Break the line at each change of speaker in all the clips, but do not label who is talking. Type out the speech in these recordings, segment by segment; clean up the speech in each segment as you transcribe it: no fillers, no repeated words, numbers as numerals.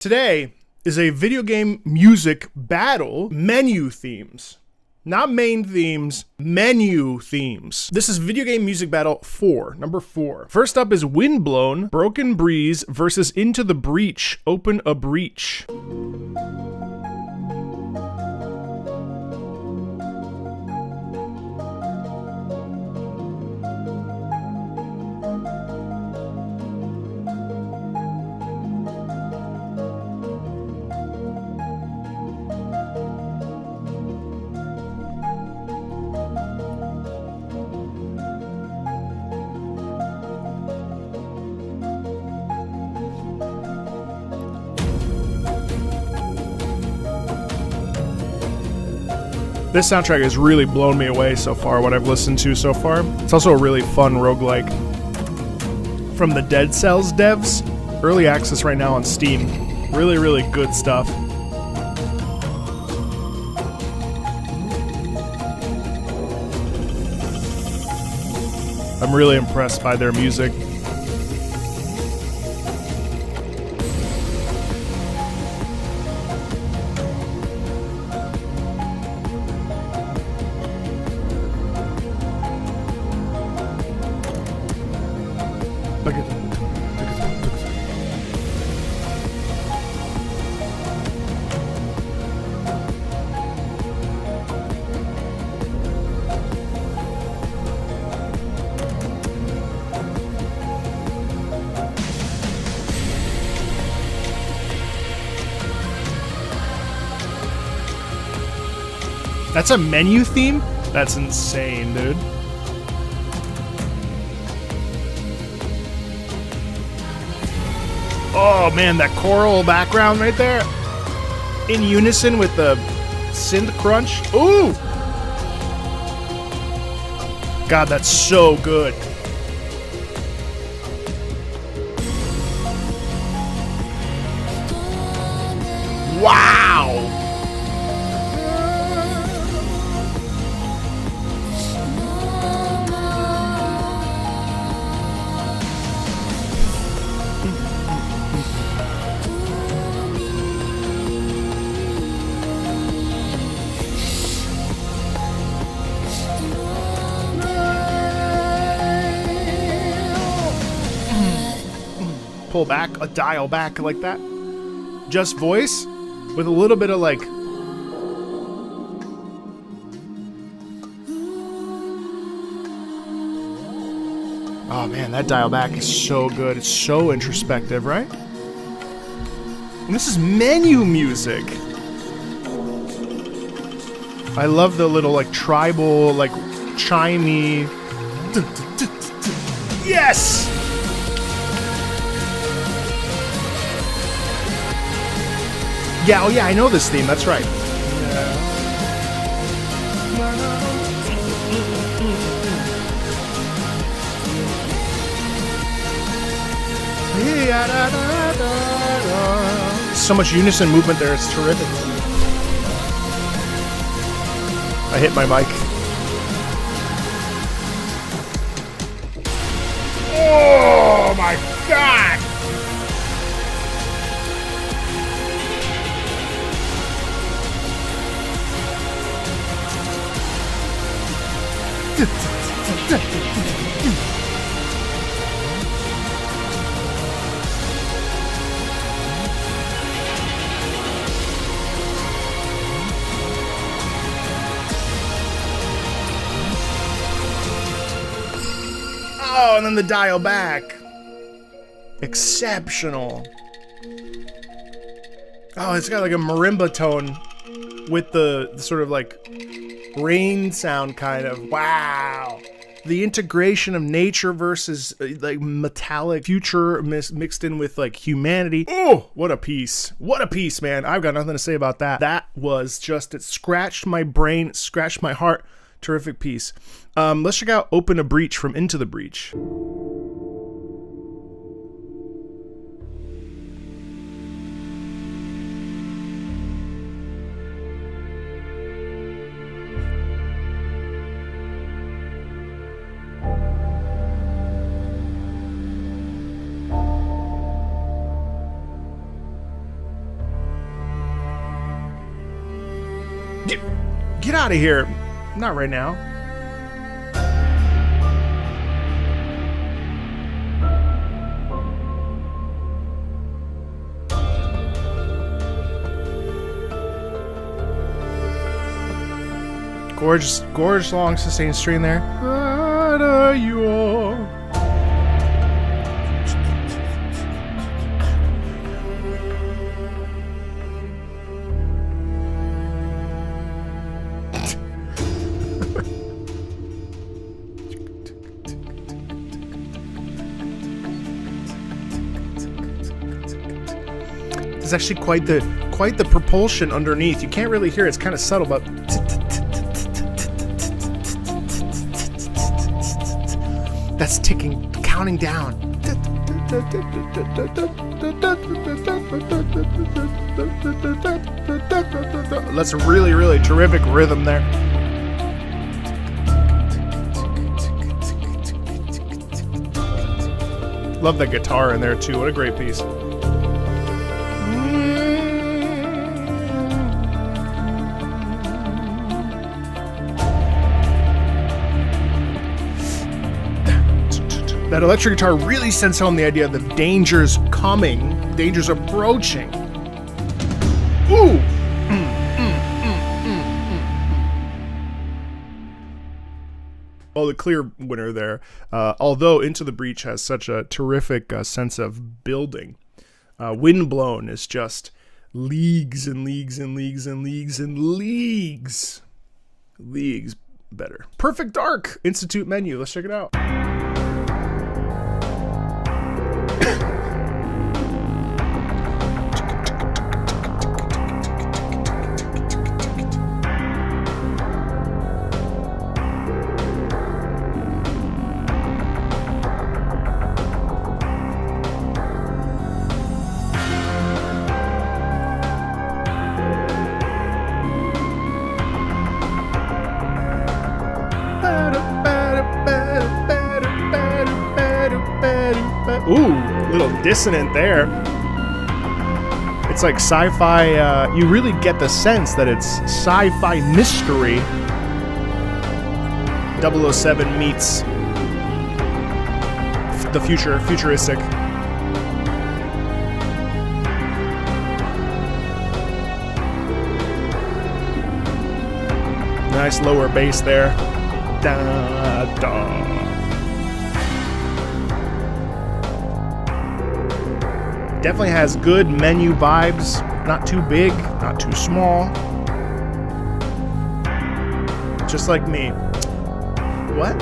Today is a video game music battle, menu themes. Not main themes, menu themes. This is Video Game Music Battle 4, number 4. First up is Windblown, Broken Breeze versus Into the Breach, Open a Breach. This soundtrack has really blown me away so far, what I've listened to so far. It's also a really fun roguelike from the Dead Cells devs. Early access right now on Steam. Really, really good stuff. I'm really impressed by their music. That's a menu theme? That's insane, dude. Oh man, that choral background right there. In unison with the synth crunch. Ooh! God, that's so good. Wow! Pull back, a dial back like that. Just voice with a little bit of like oh man, that dial back is so good. It's so introspective, right? And this is menu music. I love the little like tribal, like chimey. Yes! Yeah, oh yeah, I know this theme, that's right. So much unison movement there, it's terrific. I hit my mic. Oh my god! Oh, and then the dial back. Exceptional. Oh, it's got like a marimba tone with the sort of like rain sound kind of. Wow. The integration of nature versus like metallic future mixed in with like humanity. Oh, what a piece. What a piece, man. I've got nothing to say about that. That was just, it scratched my brain, it scratched my heart. Terrific piece. Let's check out Open a Breach from Into the Breach. Get out of here. Not right now. Gorgeous long sustained string there. What are you all? It's actually quite the propulsion underneath. You can't really hear it. It's kind of subtle, but that's ticking, counting down. That's a really terrific rhythm there. Love that guitar in there too. What a great piece. That electric guitar really sends home the idea that danger's coming, danger's approaching. Ooh! Well, the clear winner there. Although Into the Breach has such a terrific sense of building. Windblown is just leagues and leagues and leagues and leagues and leagues. Leagues better. Perfect Dark Institute menu. Let's check it out. Ooh, little dissonant there. It's like sci-fi, you really get the sense that it's sci-fi mystery. 007 meets the futuristic. Nice lower bass there. Da, da. Definitely has good menu vibes. Not too big, not too small. Just like me. What?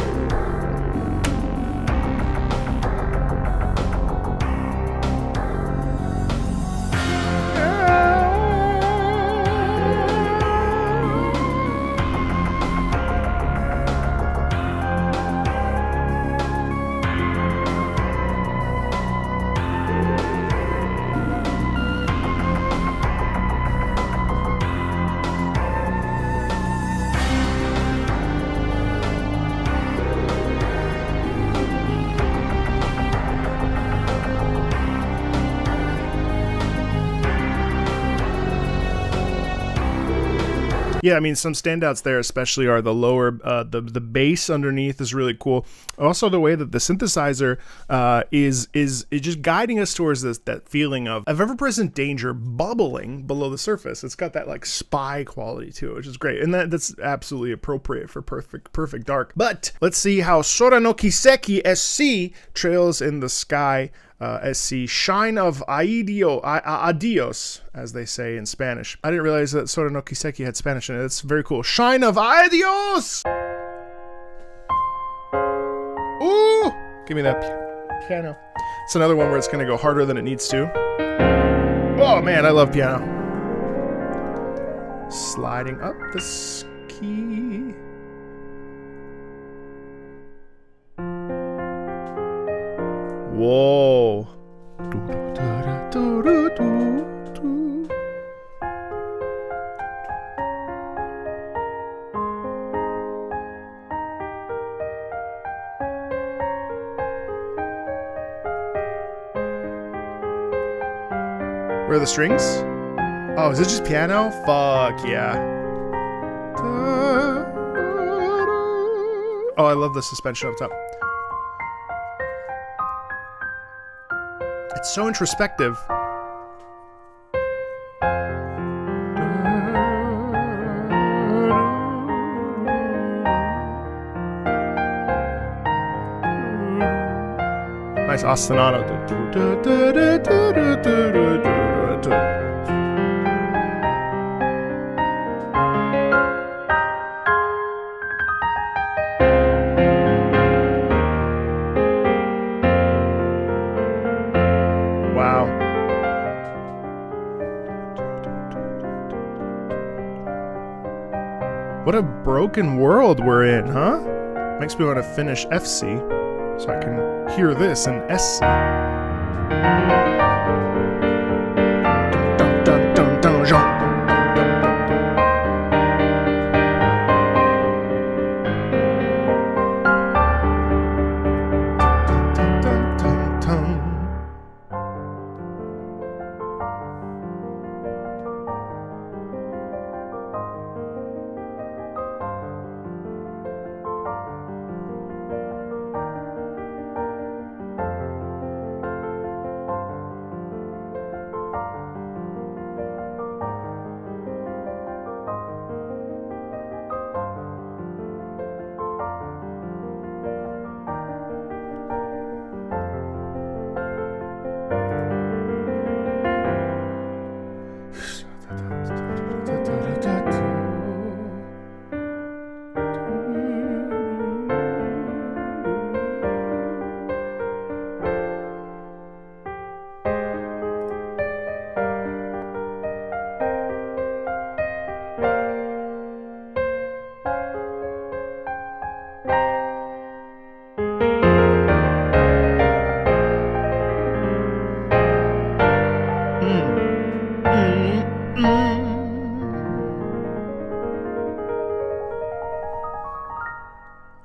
Yeah, I mean, some standouts there especially are the lower, the bass underneath is really cool. Also, the way that the synthesizer is just guiding us towards that feeling of ever-present danger bubbling below the surface. It's got that like spy quality to it, which is great, and that's absolutely appropriate for Perfect Dark. But let's see how Sora no Kiseki SC trails in the sky. SC Shine of Adios, as they say in Spanish. I didn't realize that Sora no Kiseki had Spanish in it. It's very cool. Shine of Adios! Ooh! Give me that piano. It's another one where it's going to go harder than it needs to. Oh man, I love piano. Sliding up the key. Whoa. Where are the strings? Oh, is it just piano? Fuck yeah. Oh, I love the suspension up top. It's so introspective. Nice ostinato. Wow. What a broken world we're in, huh? Makes me want to finish FC so I can hear this in SC. Dun, dun, dun, dun, dun.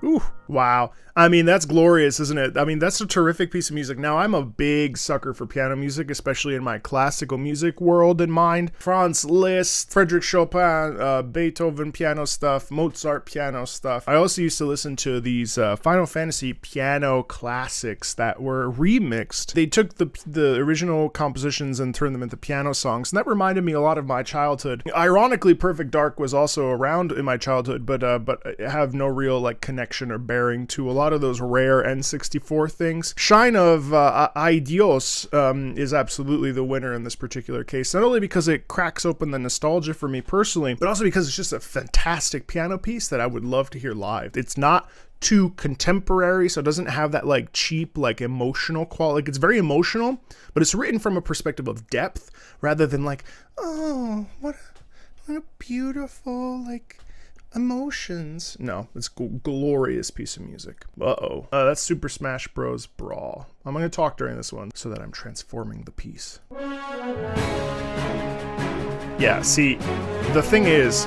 Ooh, wow. I mean, that's glorious, isn't it? I mean, that's a terrific piece of music. Now, I'm a big sucker for piano music, especially in my classical music world in mind. Franz Liszt, Frederick Chopin, Beethoven piano stuff, Mozart piano stuff. I also used to listen to these Final Fantasy piano classics that were remixed. They took the original compositions and turned them into piano songs, and that reminded me a lot of my childhood. Ironically, Perfect Dark was also around in my childhood, but have no real like connection or bearing to a lot of those rare N64 things. Shine of Ay Dios is absolutely the winner in this particular case, not only because it cracks open the nostalgia for me personally, but also because it's just a fantastic piano piece that I would love to hear live. It's not too contemporary, so it doesn't have that like cheap, like emotional quality. Like, it's very emotional, but it's written from a perspective of depth rather than like, oh, what a beautiful, like, emotions. No, it's a glorious piece of music. Uh-oh. That's Super Smash Bros. Brawl. I'm going to talk during this one so that I'm transforming the piece. Yeah, see, the thing is,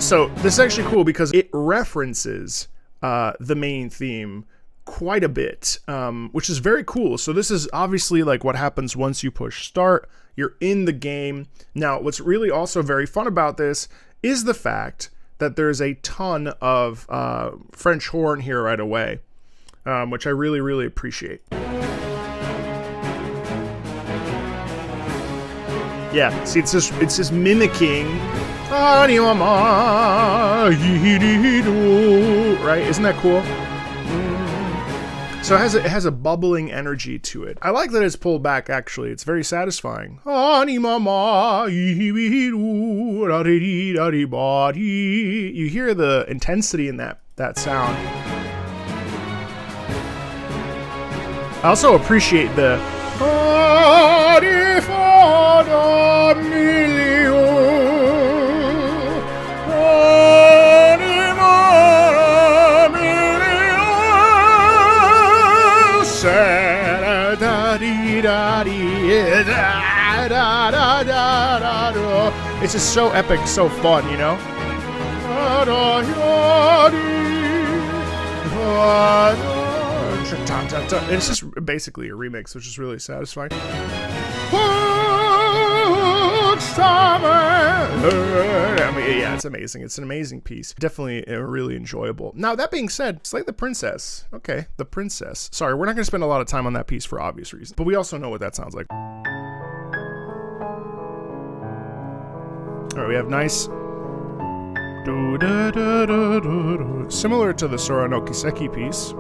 so this is actually cool because it references the main theme quite a bit, which is very cool. So this is obviously like what happens once you push start. You're in the game. Now, what's really also very fun about this is the fact that there's a ton of French horn here right away, which I really, really appreciate. Yeah, see, it's just mimicking, right? Isn't that cool? So it has a bubbling energy to it. I like that it's pulled back, actually. It's very satisfying. You hear the intensity in that sound. I also appreciate the it's just so epic, so fun, you know? It's just basically a remix, which is really satisfying. I mean, yeah, it's amazing. It's an amazing piece. Definitely really enjoyable. Now, that being said, Slay the Princess. Okay, the Princess. Sorry, we're not going to spend a lot of time on that piece for obvious reasons, but we also know what that sounds like. All right, we have nice... similar to the Sora no Kiseki piece.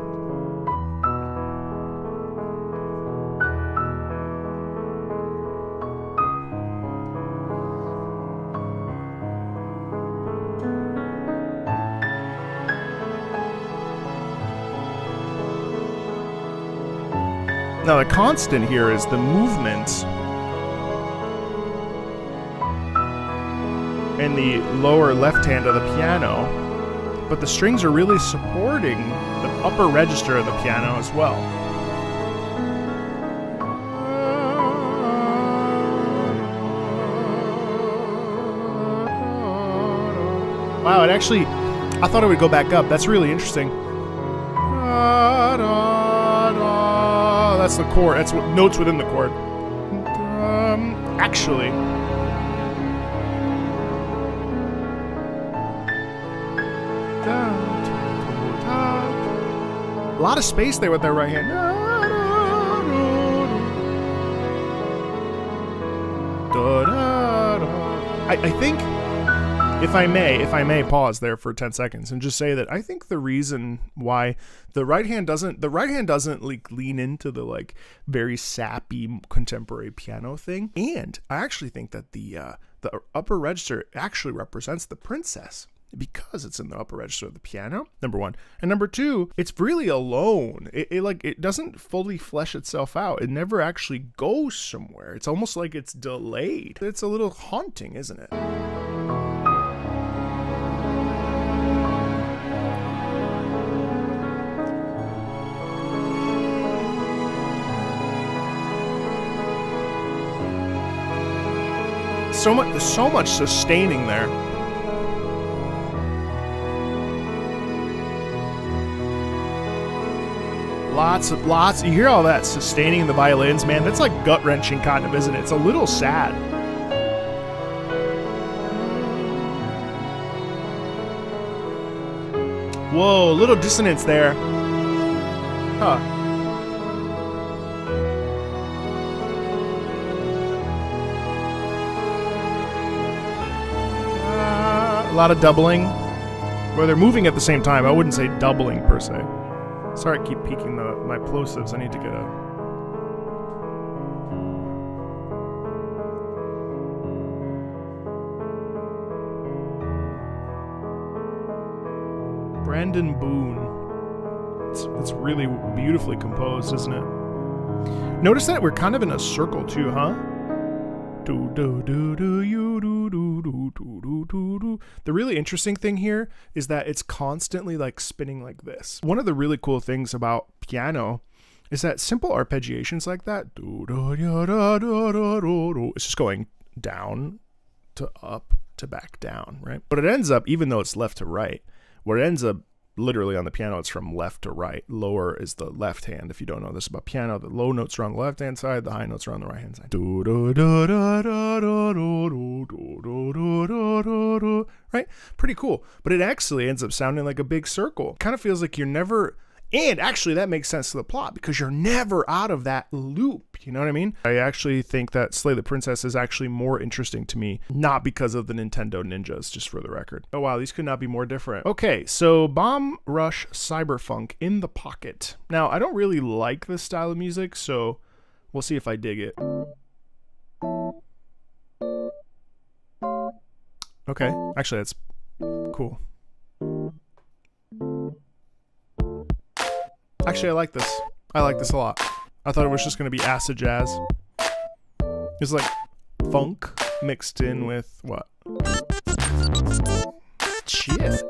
Now the constant here is the movement in the lower left hand of the piano, but the strings are really supporting the upper register of the piano as well. Wow, it actually, I thought it would go back up. That's really interesting. That's the chord. That's what notes within the chord. Actually, a lot of space there with that right hand. I think, if I may pause there for 10 seconds and just say that I think the reason why the right hand doesn't like lean into the like very sappy contemporary piano thing, and I actually think that the upper register actually represents the princess because it's in the upper register of the piano, number one, and number two, it's really alone. It doesn't fully flesh itself out. It never actually goes somewhere. It's almost like it's delayed. It's a little haunting, isn't it? So much sustaining there. Lots. You hear all that sustaining the violins, man. That's like gut-wrenching kind of, isn't it? It's a little sad. Whoa, little dissonance there. Huh. A lot of doubling, where they're moving at the same time. I wouldn't say doubling per se. Sorry, I keep peeking my plosives. I need to get a... Brandon Boone. It's really beautifully composed, isn't it? Notice that we're kind of in a circle too, huh? The really interesting thing here is that it's constantly like spinning like this. One of the really cool things about piano is that simple arpeggiations like that, it's just going down to up to back down, right? But it ends up, even though it's left to right, what it ends up literally on the piano, it's from left to right. Lower is the left hand. If you don't know this about piano, the low notes are on the left hand side, the high notes are on the right hand side. Right? Pretty cool. But it actually ends up sounding like a big circle. Kind of feels like you're never... And actually, that makes sense to the plot because you're never out of that loop. You know what I mean? I actually think that Slay the Princess is actually more interesting to me, not because of the Nintendo Ninjas, just for the record. Oh, wow, these could not be more different. Okay, so Bomb Rush Cyberfunk in the Pocket. Now, I don't really like this style of music, so we'll see if I dig it. Okay, actually, that's cool. Actually, I like this. I like this a lot. I thought it was just going to be acid jazz. It's like funk mixed in with what? Shit.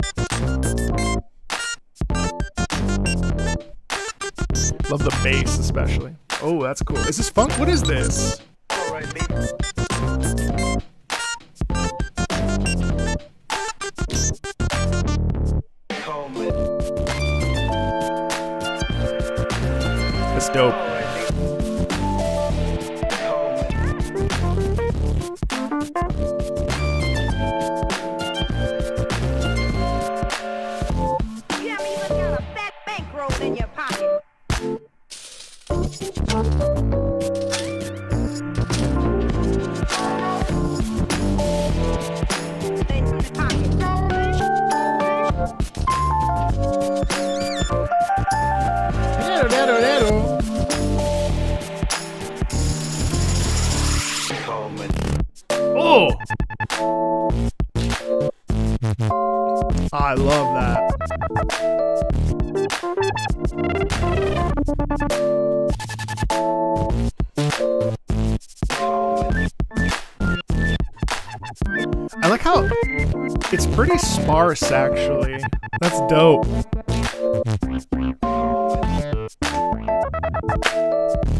Love the bass especially. Oh, that's cool. Is this funk? What is this? All right, baby. That's dope. moment. Oh! I love that. I like how it's pretty sparse, actually. That's dope.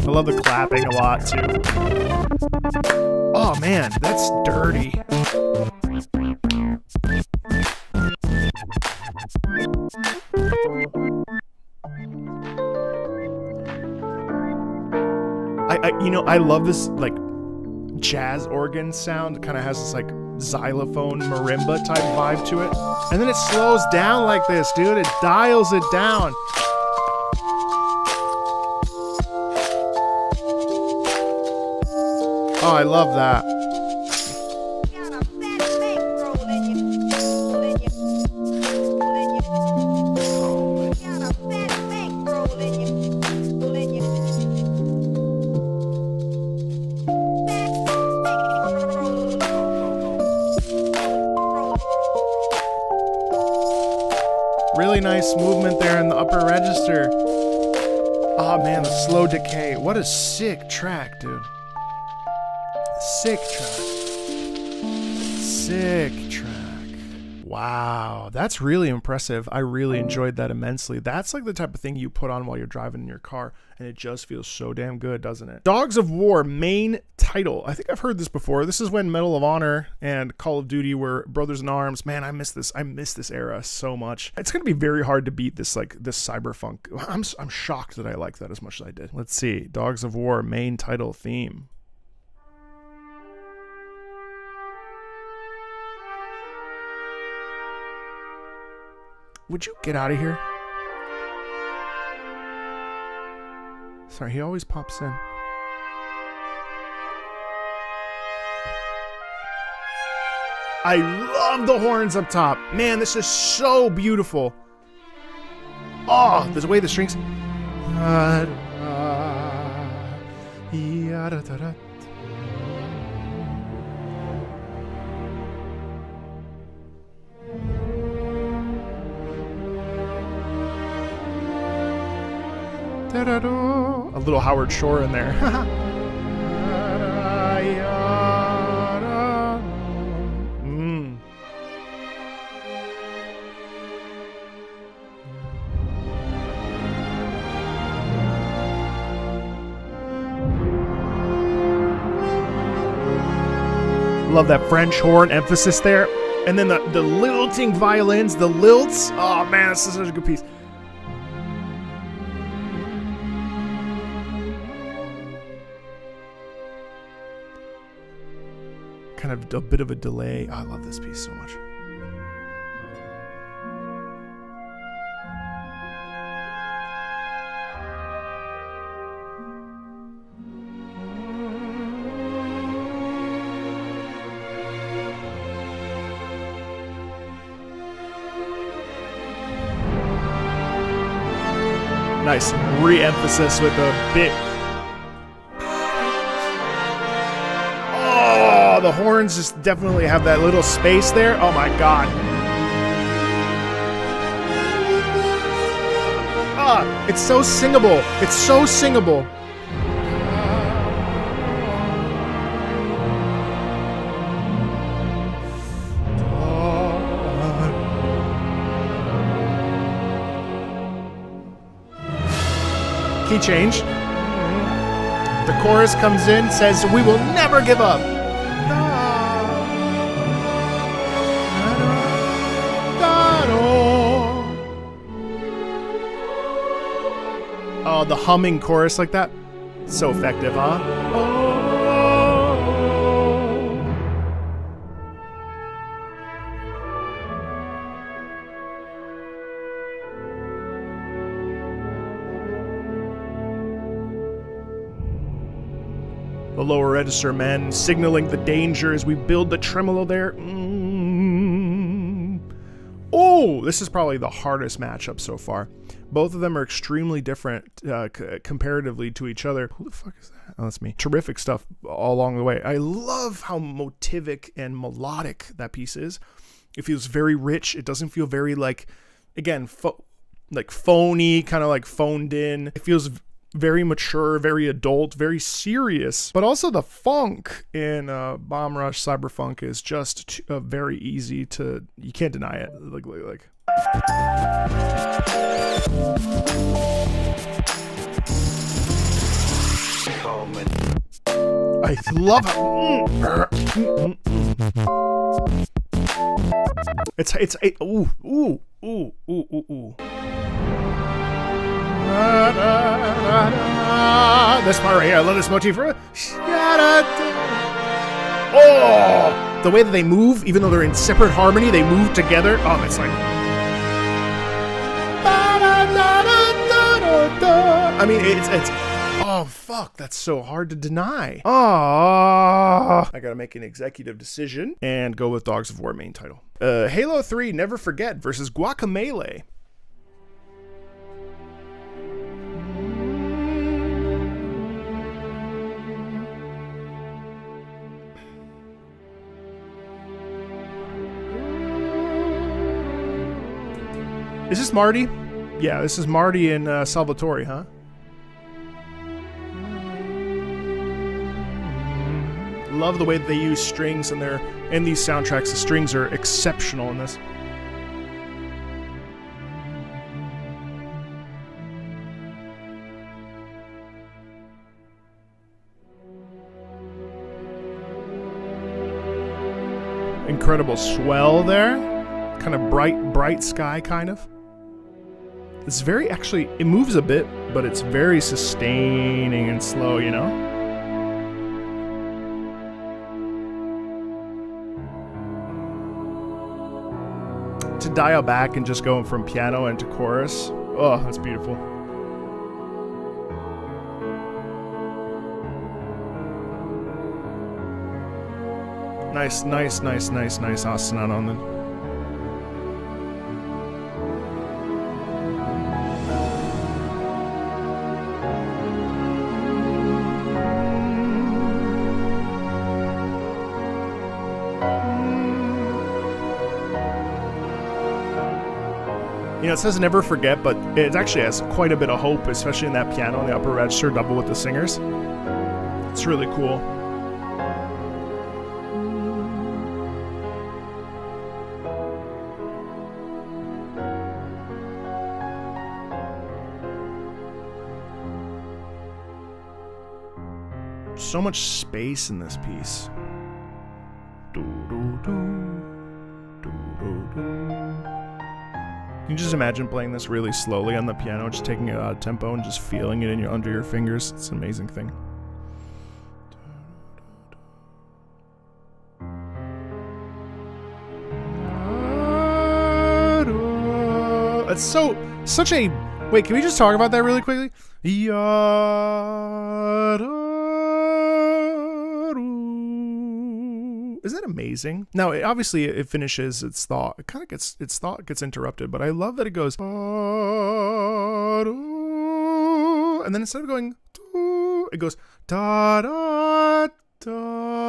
I love the clapping a lot, too. Oh, man, that's dirty. I love this, like, jazz organ sound. It kind of has this, like, xylophone marimba type vibe to it. And then it slows down like this, dude. It dials it down. Oh, I love that. Really nice movement there in the upper register. Oh man, the slow decay. What a sick track, dude. Sick track. Sick track. Wow, that's really impressive. I really enjoyed that immensely. That's like the type of thing you put on while you're driving in your car, and it just feels so damn good, doesn't it? Dogs of War main title. I think I've heard this before. This is when Medal of Honor and Call of Duty were brothers in arms. Man, I miss this. I miss this era so much. It's gonna be very hard to beat this, like, this cyberpunk. I'm shocked that I like that as much as I did. Let's see. Dogs of War main title theme. Would you get out of here? Sorry, he always pops in. I love the horns up top. Man, this is so beautiful. Oh, there's a way the strings. A little Howard Shore in there. Love that French horn emphasis there. And then the lilting violins, the lilts. Oh man, this is such a good piece. Kind of a bit of a delay. Oh, I love this piece so much. Nice re-emphasis with the bit. The horns just definitely have that little space there. Oh my god. Ah, it's so singable. It's so singable. Key change. The chorus comes in, says, "We will never give up." Oh, the humming chorus like that. So effective, huh? The lower register, man, signaling the danger as we build the tremolo there. Oh! Oh, this is probably the hardest matchup so far. Both of them are extremely different comparatively to each other. Who the fuck is that? Oh, that's me. Terrific stuff all along the way. I love how motivic and melodic that piece is. It feels very rich. It doesn't feel very like, again, like phony, kind of like phoned in. It feels very mature, very adult, very serious. But also the funk in Bomb Rush Cyberfunk is just very easy to, you can't deny it. Like. I love it. Ooh. This part right here, I love this motif. Oh, the way that they move, even though they're in separate harmony, they move together. Oh, it's like. I mean, it's. Oh, fuck, that's so hard to deny. Oh, I gotta make an executive decision and go with Dogs of War main title. Halo 3 Never Forget versus Guacamelee. Is this Marty? Yeah, this is Marty and Salvatore, huh? Love the way that they use strings in these soundtracks. The strings are exceptional in this. Incredible swell there. Kind of bright sky, kind of. It's very, actually, it moves a bit, but it's very sustaining and slow, you know? To dial back and just go from piano into chorus, oh, that's beautiful. Nice asana on them. You know, it says never forget, but it actually has quite a bit of hope, especially in that piano in the upper register double with the singers. It's really cool. So much space in this piece. Can you just imagine playing this really slowly on the piano, just taking it out of tempo and just feeling it under your fingers? It's an amazing thing. It's such a... Wait, can we just talk about that really quickly? Isn't that amazing? Now, obviously, it finishes its thought. It kind of gets, its thought gets interrupted, but I love that it goes, and then instead of going, it goes, da da da.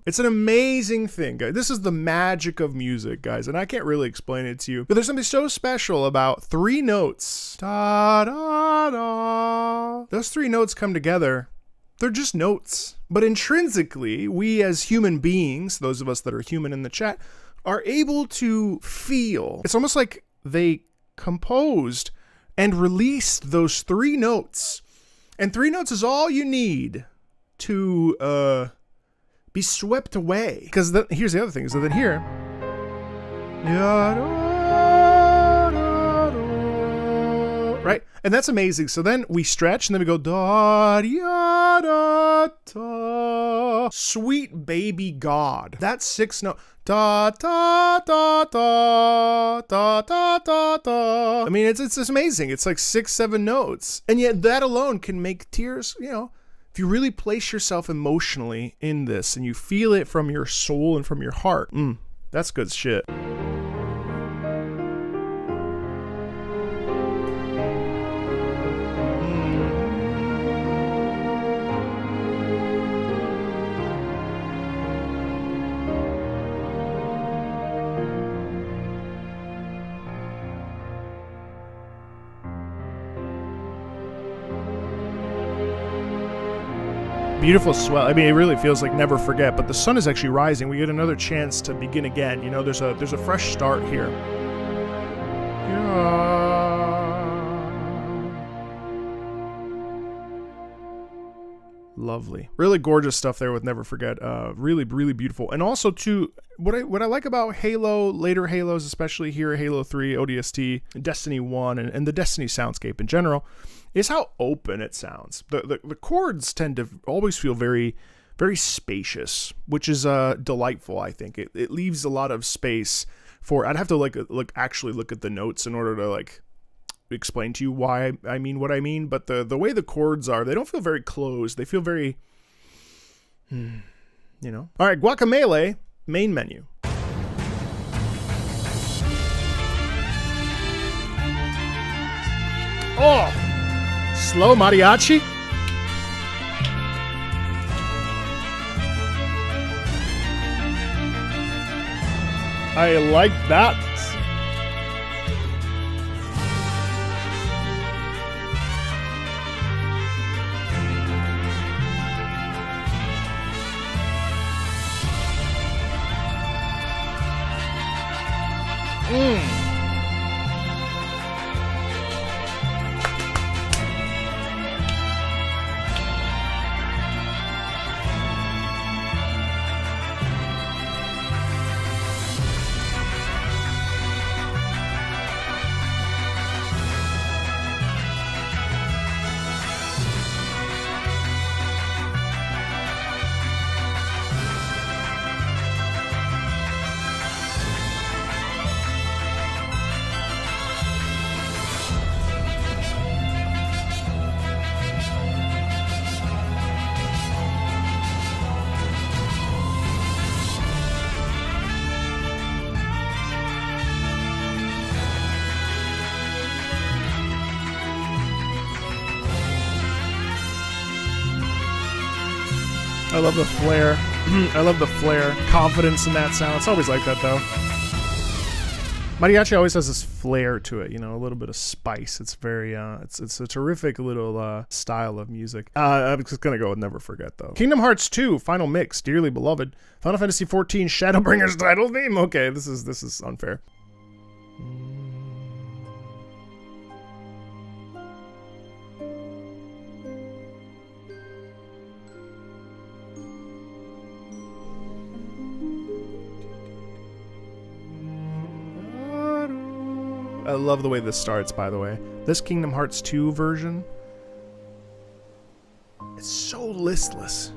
It's an amazing thing, guys. This is the magic of music, guys, and I can't really explain it to you, but there's something so special about three notes. Da da da. Those three notes come together. They're just notes. But intrinsically, we as human beings, those of us that are human in the chat, are able to feel. It's almost like they composed and released those three notes. And three notes is all you need to be swept away. Because here's the other thing, is that here... Right? And that's amazing. So then we stretch and then we go da da da da. Sweet baby God. That sixth note. Da da da da da da da da. I mean, it's just amazing. It's like 6-7 notes. And yet that alone can make tears, you know, if you really place yourself emotionally in this and you feel it from your soul and from your heart. That's good shit. Beautiful swell. I mean, it really feels like Never Forget, but the sun is actually rising. We get another chance to begin again. You know, there's a fresh start here. Lovely, really gorgeous stuff there with Never Forget. Really, really beautiful. And also too, what I like about Halo, later Halos, especially here, Halo 3, ODST, Destiny 1, and the Destiny soundscape in general, is how open it sounds. The chords tend to always feel very, very spacious, which is delightful. I think it leaves a lot of space for. I'd have to actually look at the notes in order to explain to you why I mean what I mean, but the way the chords are, they don't feel very closed. They feel very, you know. All right, Guacamelee, main menu. Oh, slow mariachi. I like that. I love the flare. I love the flare. Confidence in that sound. It's always like that, though. Mariachi always has this flair to it, you know, a little bit of spice. It's very, it's a terrific little style of music. I'm just gonna go with Never Forget, though. Kingdom Hearts 2, Final Mix, Dearly Beloved. Final Fantasy 14, Shadowbringers title theme. Okay, this is unfair. I love the way this starts, by the way. This Kingdom Hearts 2 version, it's so listless.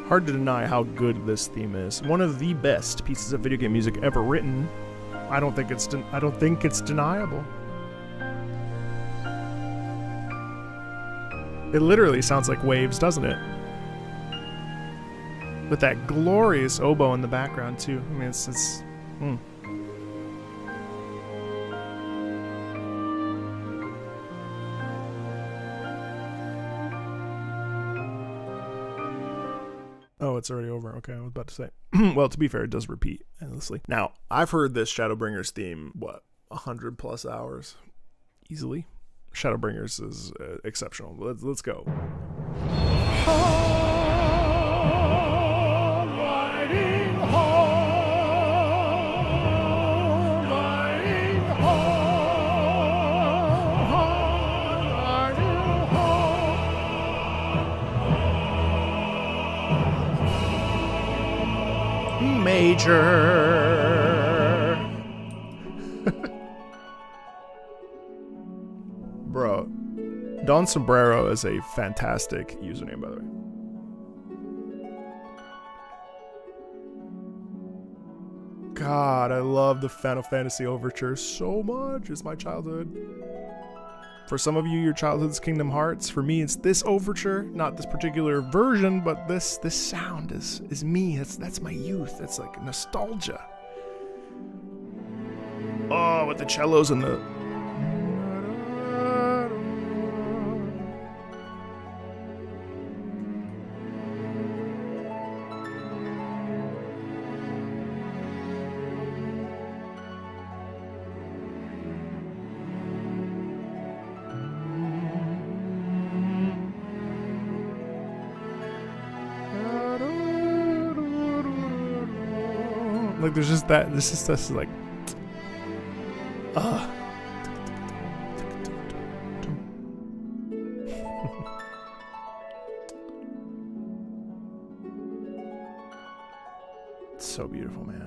Hard to deny how good this theme is. One of the best pieces of video game music ever written. I don't think it's deniable. It literally sounds like waves, doesn't it? With that glorious oboe in the background too. I mean, it's Oh, it's already over. Okay, I was about to say. Well, to be fair, it does repeat endlessly. Now, I've heard this Shadowbringers theme, what, 100+ hours? Easily. Shadowbringers is exceptional. Let's go. Major. Bro, Don Sombrero is a fantastic username, by the way. God, I love the Final Fantasy Overture so much. It's my childhood. For some of you, your childhood's Kingdom Hearts. For me, it's this overture, not this particular version, but this sound is me. That's my youth. That's like nostalgia. Oh, with the cellos and the... Like, there's just that. This is like, it's so beautiful, man.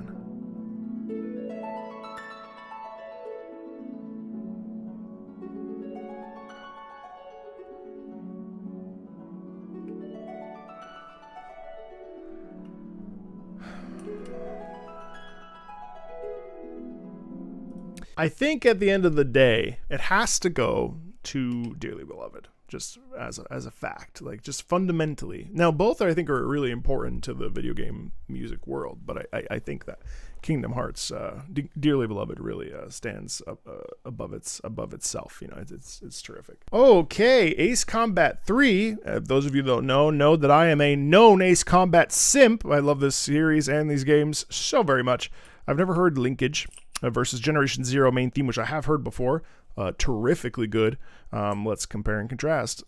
I think at the end of the day, it has to go to Dearly Beloved, just as a fact, like just fundamentally. Now, both I think are really important to the video game music world, but I think that Kingdom Hearts, Dearly Beloved, really stands up above itself. You know, it's terrific. Okay, Ace Combat 3. Those of you that don't know that I am a known Ace Combat simp. I love this series and these games so very much. I've never heard Linkage versus Generation Zero main theme, which I have heard before. Terrifically good. Let's compare and contrast.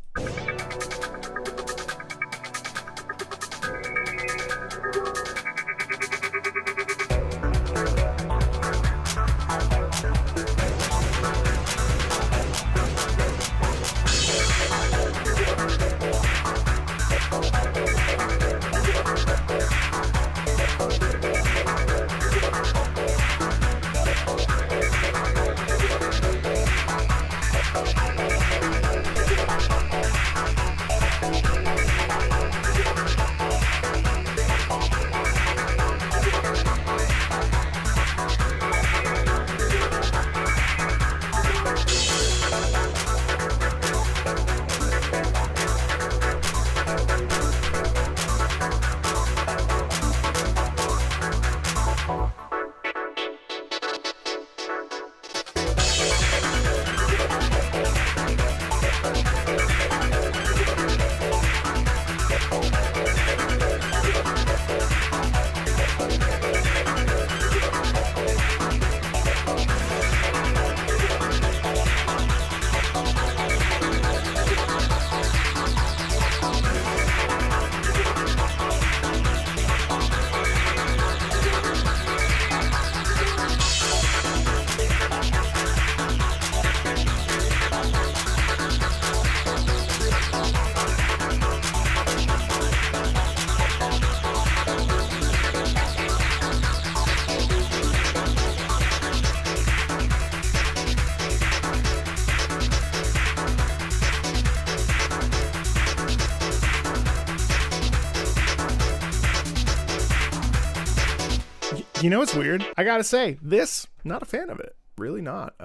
You know what's weird? I gotta say, this, not a fan of it. Really not.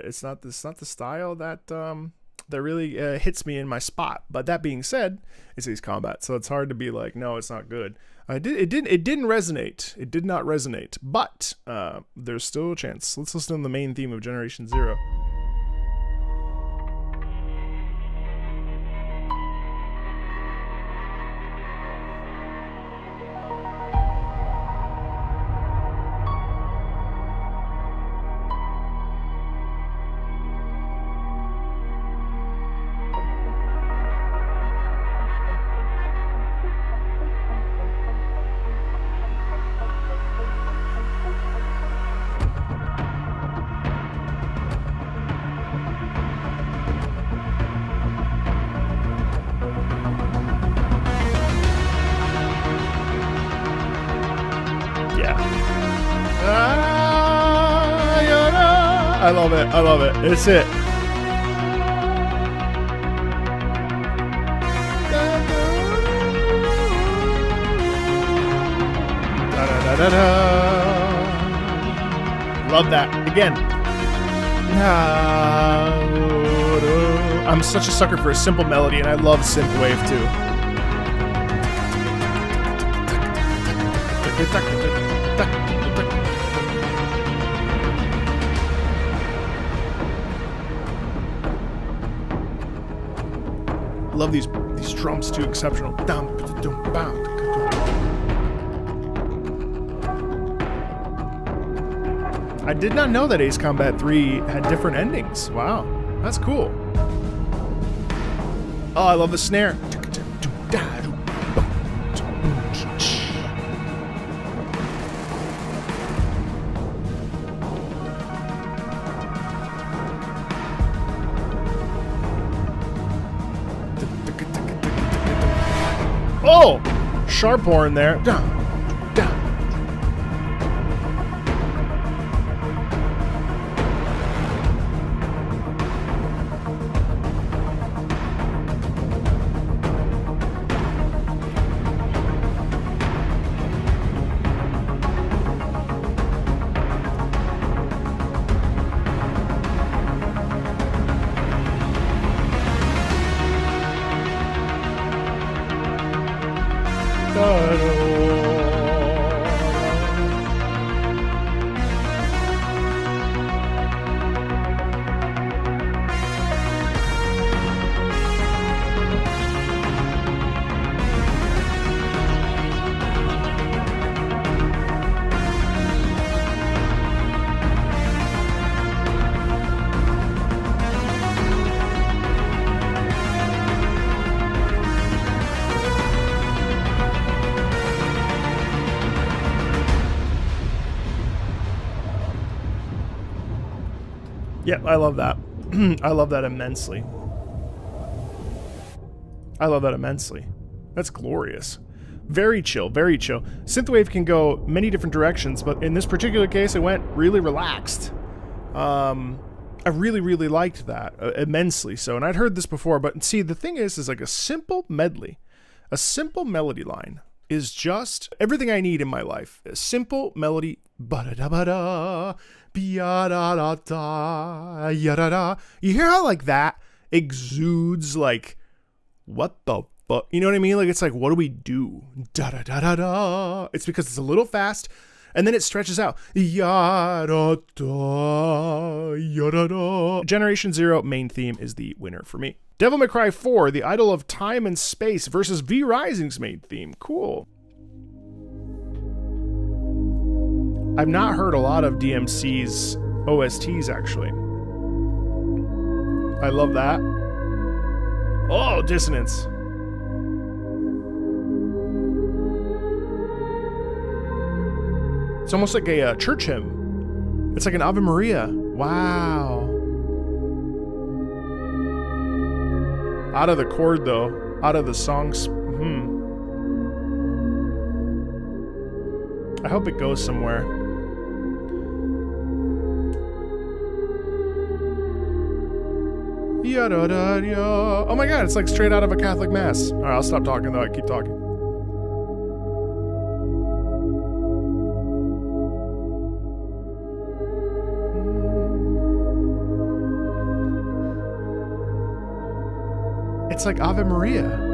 It's not the style that that really hits me in my spot. But that being said, it's Ace Combat, so it's hard to be like, no, it's not good. It didn't resonate. It did not resonate. But there's still a chance. Let's listen to the main theme of Generation Zero. I love it. I love it. It's it. Love that. Again. I'm such a sucker for a simple melody, and I love synthwave too. Love these drums too, exceptional. I did not know that Ace Combat 3 had different endings. Wow, that's cool. Oh, I love the snare. Oh, sharp horn there. Yep, I love that. I love that immensely. I love that immensely. That's glorious. Very chill, very chill. Synthwave can go many different directions, but in this particular case, it went really relaxed. I really, really liked that immensely so. And I'd heard this before, but see, the thing is like a simple medley, a simple melody line is just everything I need in my life. A simple melody, ba-da-da-ba-da, bi-ya-da-da-da, ya-da-da. You hear how like that exudes like, what the fuck? You know what I mean? Like it's like, what do we do? Da-da-da-da-da. It's because it's a little fast, and then it stretches out. Ya-da-da, ya-da-da. Generation Zero main theme is the winner for me. Devil May Cry 4, the Idol of Time and Space versus V Rising's main theme. Cool. I've not heard a lot of DMC's OSTs, actually. I love that. Oh, dissonance. It's almost like a church hymn. It's like an Ave Maria. Wow. Out of the chord, though. Out of the songs. I hope it goes somewhere. Oh my god, it's like straight out of a Catholic Mass. Alright, I'll stop talking though. I keep talking. It's like Ave Maria.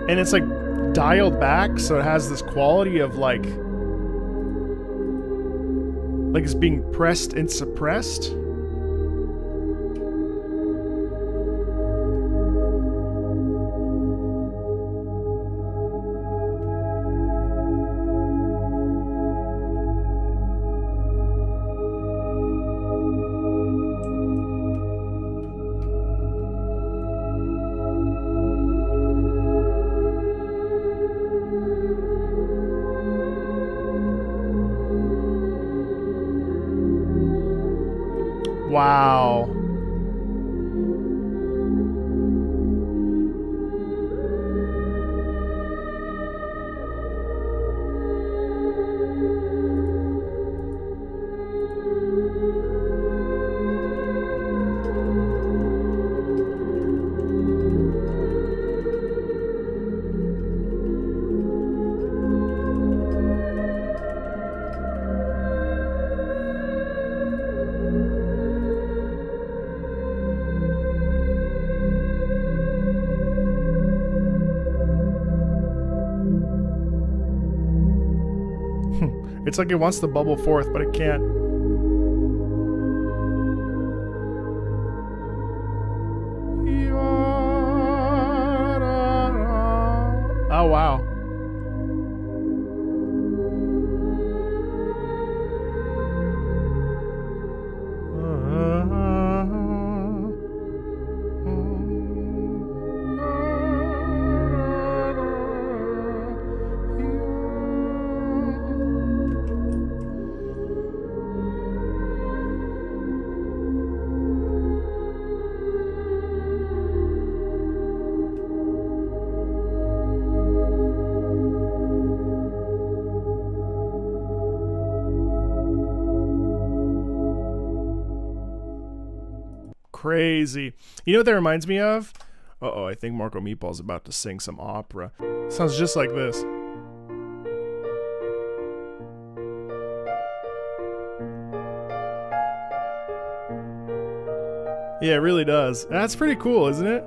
And it's like dialed back, so it has this quality of like it's being pressed and suppressed. Wow. It's like it wants to bubble forth, but it can't. Oh, wow. Crazy. You know what that reminds me of? Uh-oh, I think Marco Meatball's about to sing some opera. Sounds just like this. Yeah, it really does. That's pretty cool, isn't it?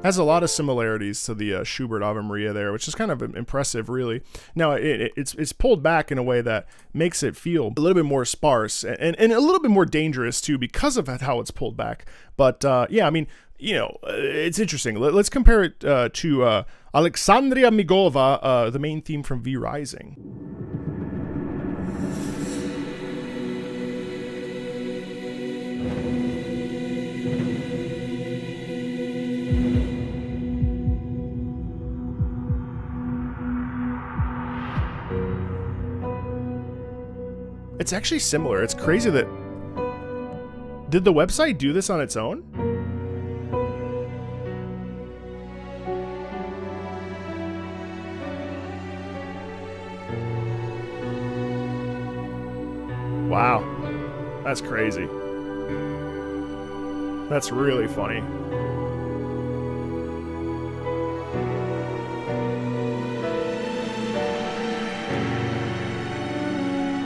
Has a lot of similarities to the Schubert Ave Maria there, which is kind of impressive, really. Now, it's pulled back in a way that makes it feel a little bit more sparse and a little bit more dangerous, too, because of how it's pulled back. But, yeah, I mean, you know, it's interesting. Let's compare it to Alexandria Migova, the main theme from V Rising. It's actually similar. It's crazy that... Did the website do this on its own? Wow. That's crazy. That's really funny.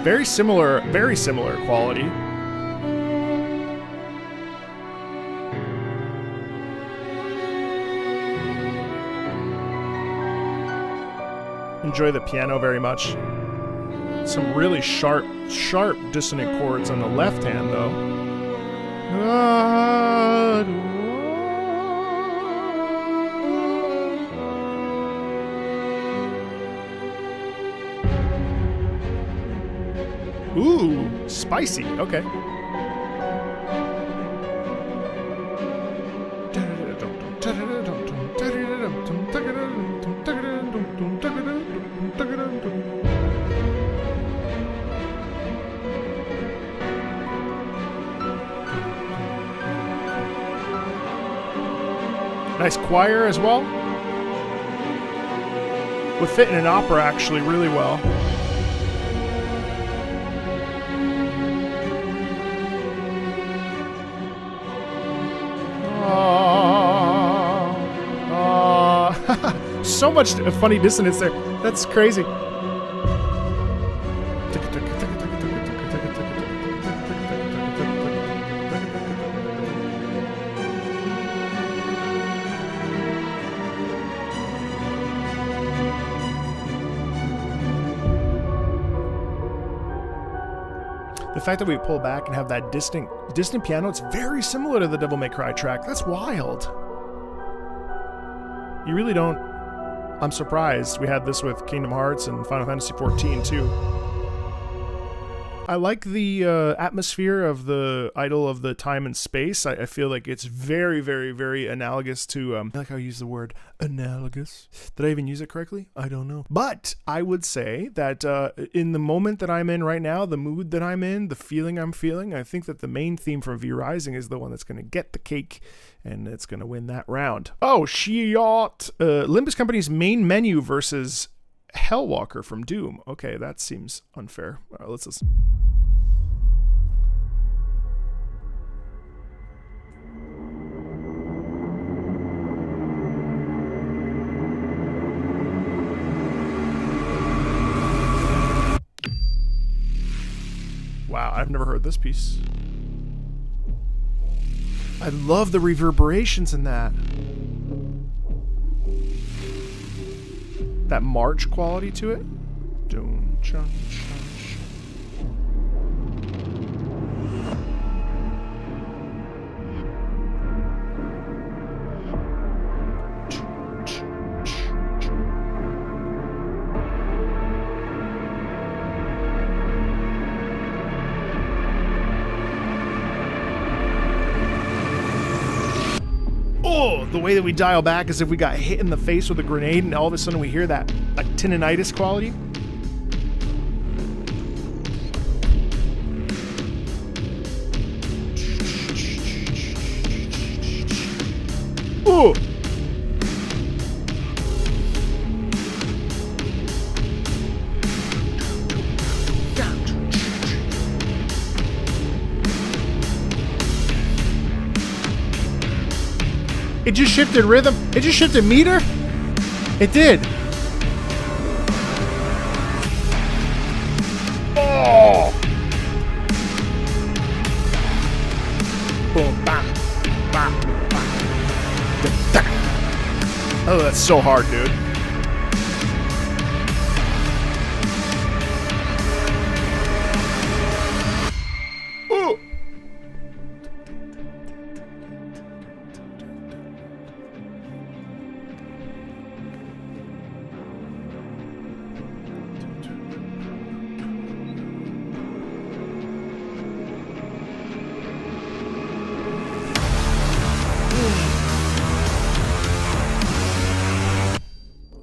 Very similar quality. Enjoy the piano very much. Some really sharp dissonant chords on the left hand, though. Ooh, spicy. Okay. Nice choir as well. Would fit in an opera actually really well. So much funny dissonance there. That's crazy. The fact that we pull back and have that distant piano, it's very similar to the Devil May Cry track. That's wild. You really don't... I'm surprised. We had this with Kingdom Hearts and Final Fantasy XIV too. I like the atmosphere of the Idol of the Time and Space. I feel like it's very, very, very analogous to, I like how I use the word analogous. Did I even use it correctly? I don't know. But I would say that in the moment that I'm in right now, the mood that I'm in, the feeling I'm feeling, I think that the main theme from V Rising is the one that's going to get the cake, and it's going to win that round. Oh, shit. Limbus Company's main menu versus Hellwalker from Doom. Okay, that seems unfair. All right, let's listen. Wow, I've never heard this piece. I love the reverberations in that. That march quality to it. Dun, chun, chun, oh, the way that we dial back is if we got hit in the face with a grenade and all of a sudden we hear that like tinnitus quality. Ooh. It just shifted rhythm. It just shifted meter. It did. Oh. Boom, bam, bam, bam. Oh, that's so hard, dude.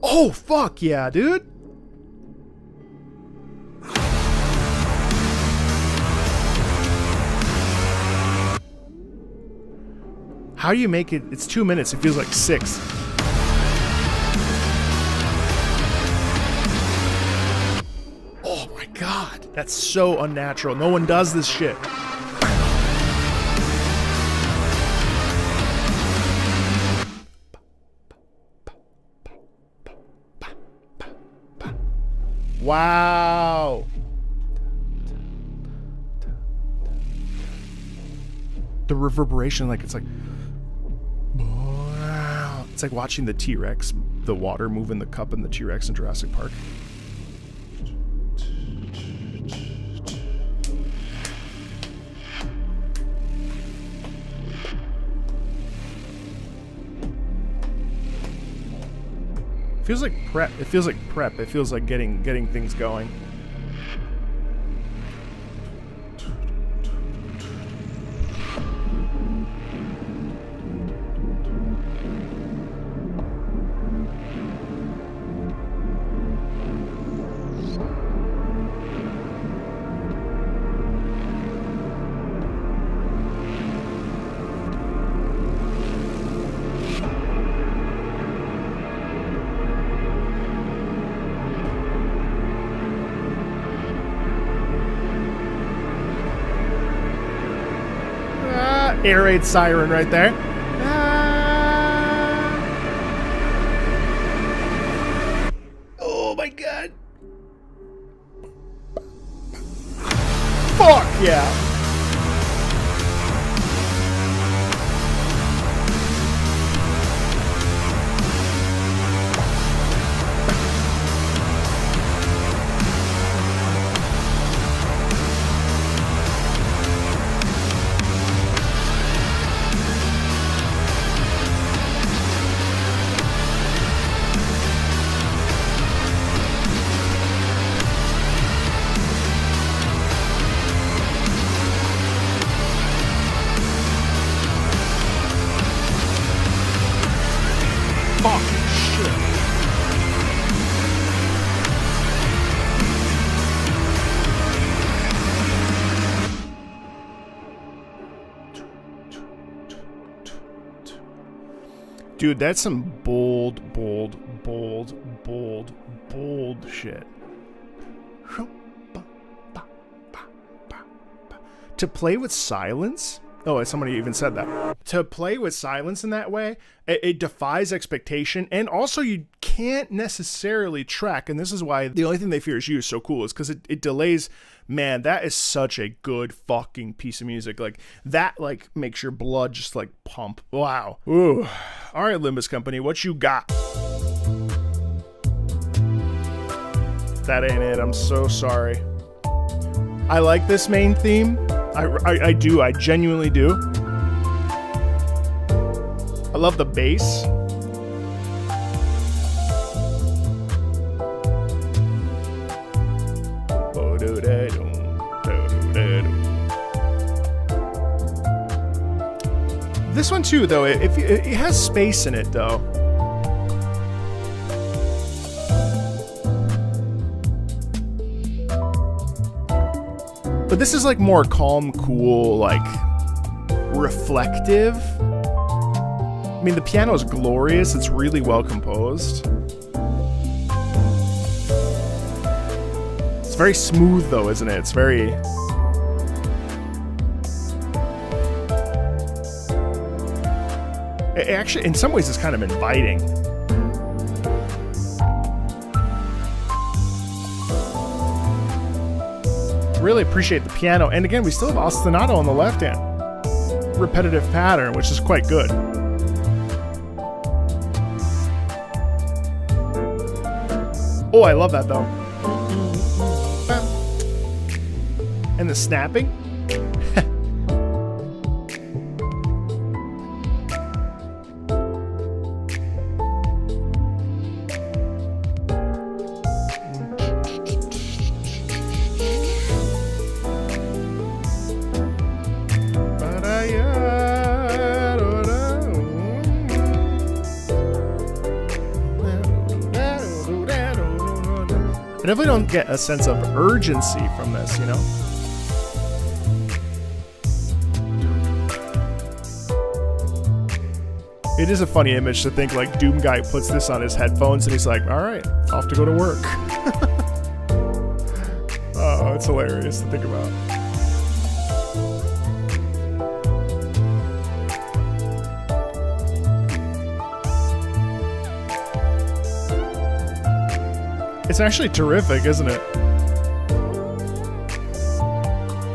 Oh, fuck yeah, dude. How do you make it? It's 2 minutes. It feels like 6. Oh my God. That's so unnatural. No one does this shit. Wow. The reverberation, like it's like, wow. It's like watching the T-Rex, the water move in the cup in the T-Rex in Jurassic Park. Feels like prep. It feels like prep. It feels like getting things going. Air raid siren right there. Oh my God. Fuck yeah. fucking shit. Dude, that's some bold shit. To play with silence? Oh, somebody even said that. To play with silence in that way, it defies expectation, and also you can't necessarily track, and this is why The Only Thing They Fear Is You is so cool, is because it delays. Man, that is such a good fucking piece of music. Like, that, like, makes your blood just, like, pump. Wow. Ooh. All right, Limbus Company, what you got? That ain't it. I'm so sorry. I like this main theme. I do. I genuinely do. I love the bass. This one too, though, it has space in it, though. But this is like more calm, cool, like reflective. I mean, the piano is glorious. It's really well composed. It's very smooth, though, isn't it? It's very... It actually, in some ways, it's kind of inviting. Really appreciate the piano. And again, we still have ostinato on the left hand. Repetitive pattern, which is quite good. Oh, I love that, though. And the snapping. I definitely don't get a sense of urgency from this, you know? It is a funny image to think, like, Doom Guy puts this on his headphones and he's like, alright, off to go to work. Oh, it's hilarious to think about. It's actually terrific, isn't it?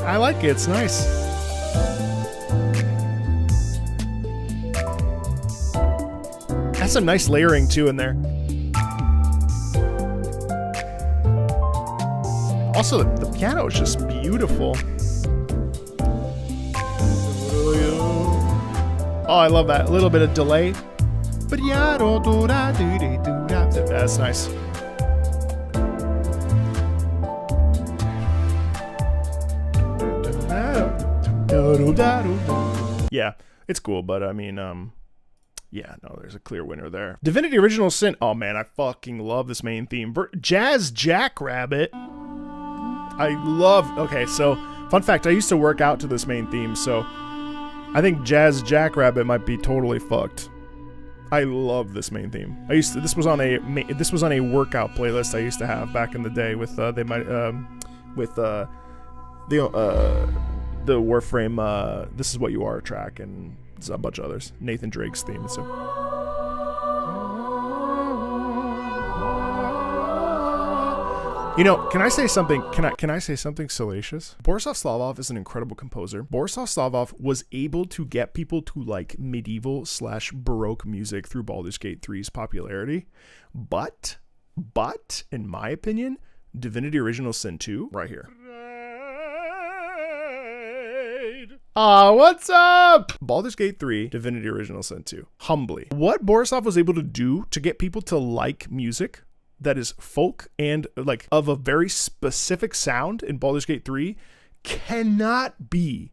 I like it. It's nice. That's some nice layering too in there. Also, the piano is just beautiful. Oh, I love that. A little bit of delay. That's nice. Yeah, it's cool, but I mean, yeah, no, there's a clear winner there. Divinity Original Sin. Oh man, I fucking love this main theme. Jazz Jackrabbit. I love. Okay, so fun fact: I used to work out to this main theme, so I think Jazz Jackrabbit might be totally fucked. I love this main theme. This was on a workout playlist I used to have back in the day with the Warframe, This Is What You Are track, and a bunch of others. Nathan Drake's theme. So, you know, can I say something? Can I say something salacious? Borisov Slavov is an incredible composer. Borisov Slavov was able to get people to like medieval / Baroque music through Baldur's Gate 3's popularity, but in my opinion, Divinity Original Sin 2 right here. What's up? Baldur's Gate 3, Divinity Original Sin 2. Humbly. What Borisov was able to do to get people to like music that is folk and like of a very specific sound in Baldur's Gate 3 cannot be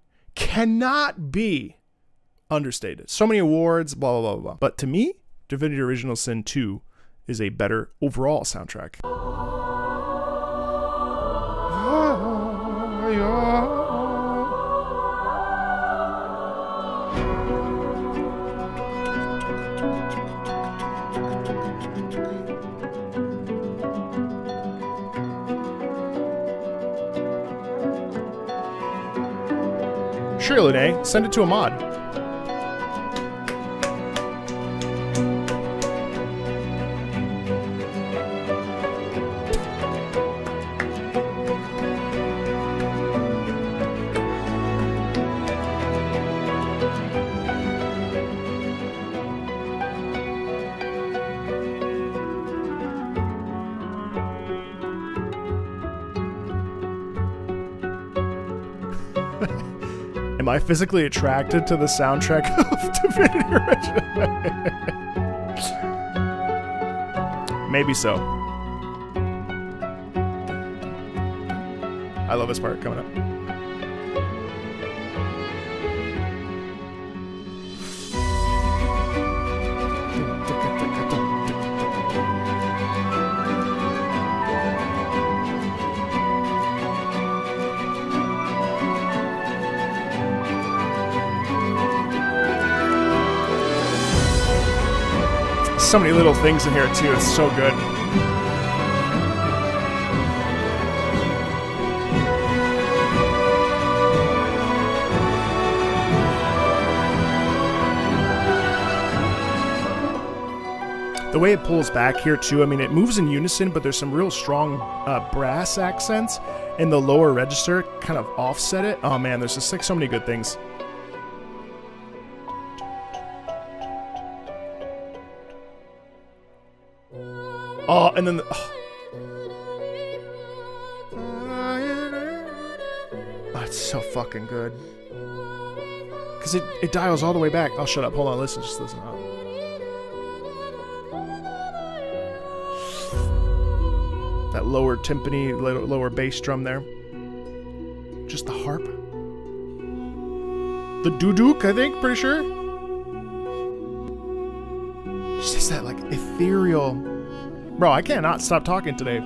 understated. So many awards, blah, blah, blah, blah. But to me, Divinity Original Sin 2 is a better overall soundtrack. Sure, Lene, send it to a mod. Am I physically attracted to the soundtrack of Divinity Original? Maybe so. I love this part coming up. So many little things in here too. It's so good. The way it pulls back here too, I mean, it moves in unison, but there's some real strong brass accents in the lower register, kind of offset it. Oh man, there's just like so many good things. Oh, and then oh, it's so fucking good. Because it dials all the way back. Oh, shut up. Hold on. Listen. Just listen. Oh. That lower timpani, lower bass drum there. Just the harp. The duduk, I think. Pretty sure. It's just that, like, ethereal... Bro, I cannot stop talking today.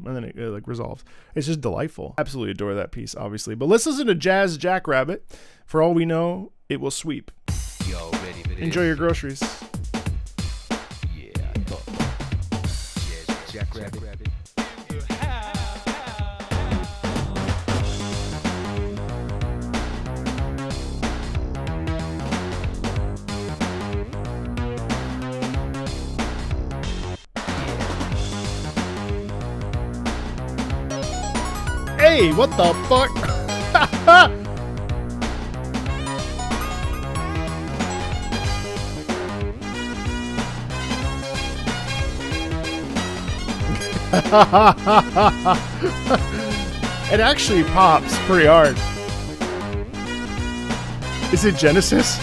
And then it like resolves. It's just delightful. Absolutely adore that piece, obviously. But let's listen to Jazz Jackrabbit. For all we know, it will sweep.
Yo, ready for this?
Enjoy your groceries.
Yeah, I thought. Jazz Jackrabbit.
Hey, what the fuck? It actually pops pretty hard. Is it Genesis?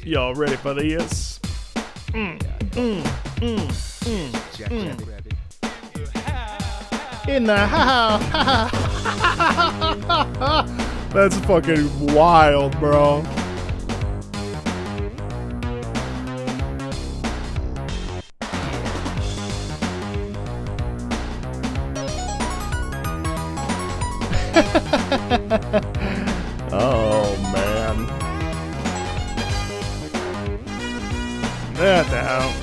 Y'all ready for this? In the house. That's fucking wild, bro. Oh man. That down.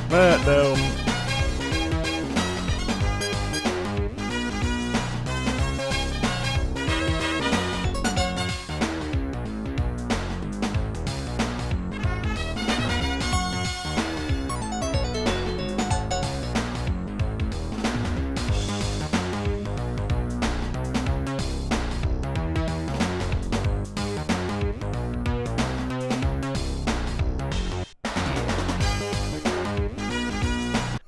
That down.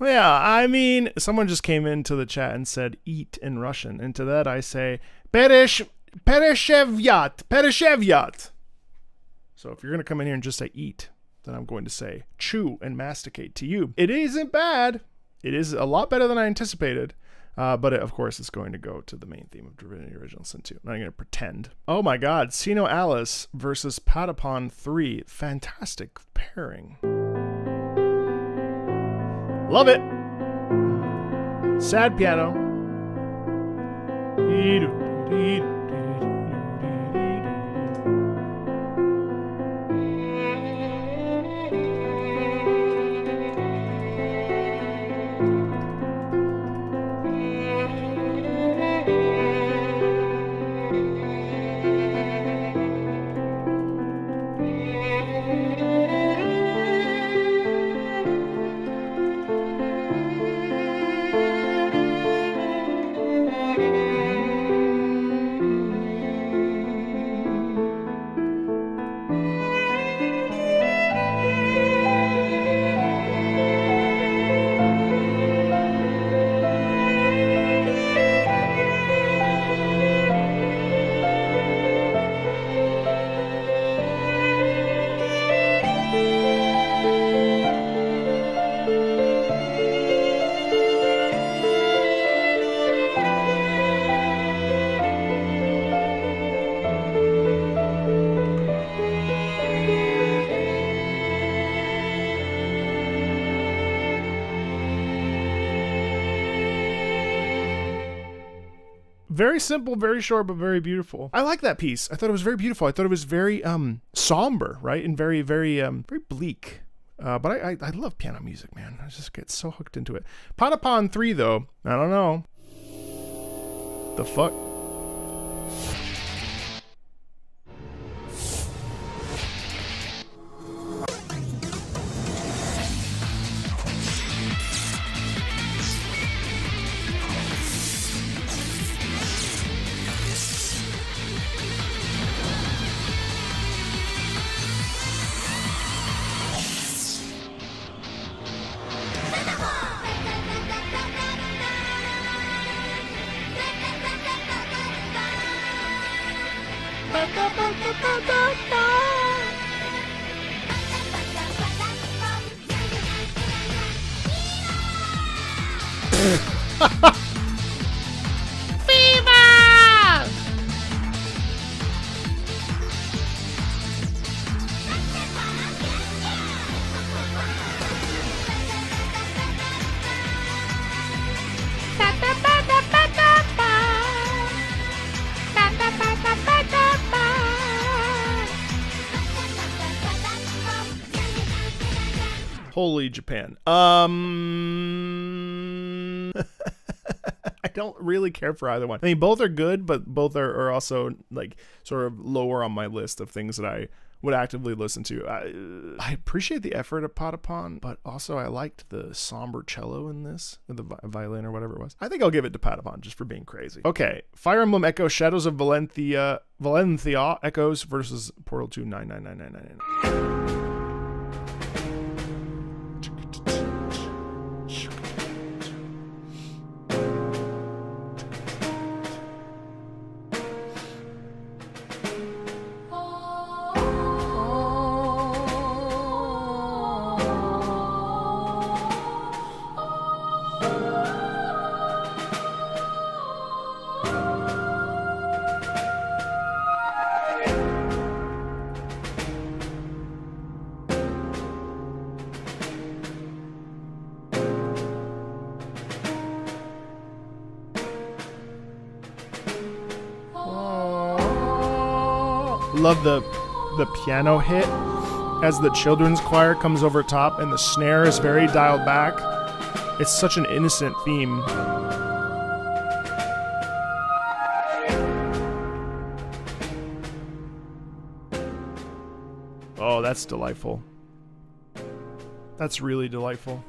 Yeah, I mean, someone just came into the chat and said eat in Russian. And to that I say, pereshevyat. So if you're going to come in here and just say eat, then I'm going to say chew and masticate to you. It isn't bad. It is a lot better than I anticipated. But of course, it's going to go to the main theme of Divinity Original Sin 2. I'm not going to pretend. Oh my god, Sino Alice versus Patapon 3. Fantastic pairing. Love it. Sad piano. Very simple, very short, but very beautiful. I like that piece. I thought it was very beautiful. I thought it was very somber, right? And very, very bleak. But I love piano music, man. I just get so hooked into it. Patapon 3, though, I don't know. The fuck? Holy Japan. I don't really care for either one. I mean, both are good, but both are also like sort of lower on my list of things that I would actively listen to. I appreciate the effort of Patapon, but also I liked the somber cello in this, or the violin or whatever it was. I think I'll give it to Patapon just for being crazy. Okay, Fire Emblem Echo Shadows of Valencia Echoes versus Portal 2 9999999. Love the piano hit as the children's choir comes over top and the snare is very dialed back. It's such an innocent theme. Oh, that's delightful. That's really delightful.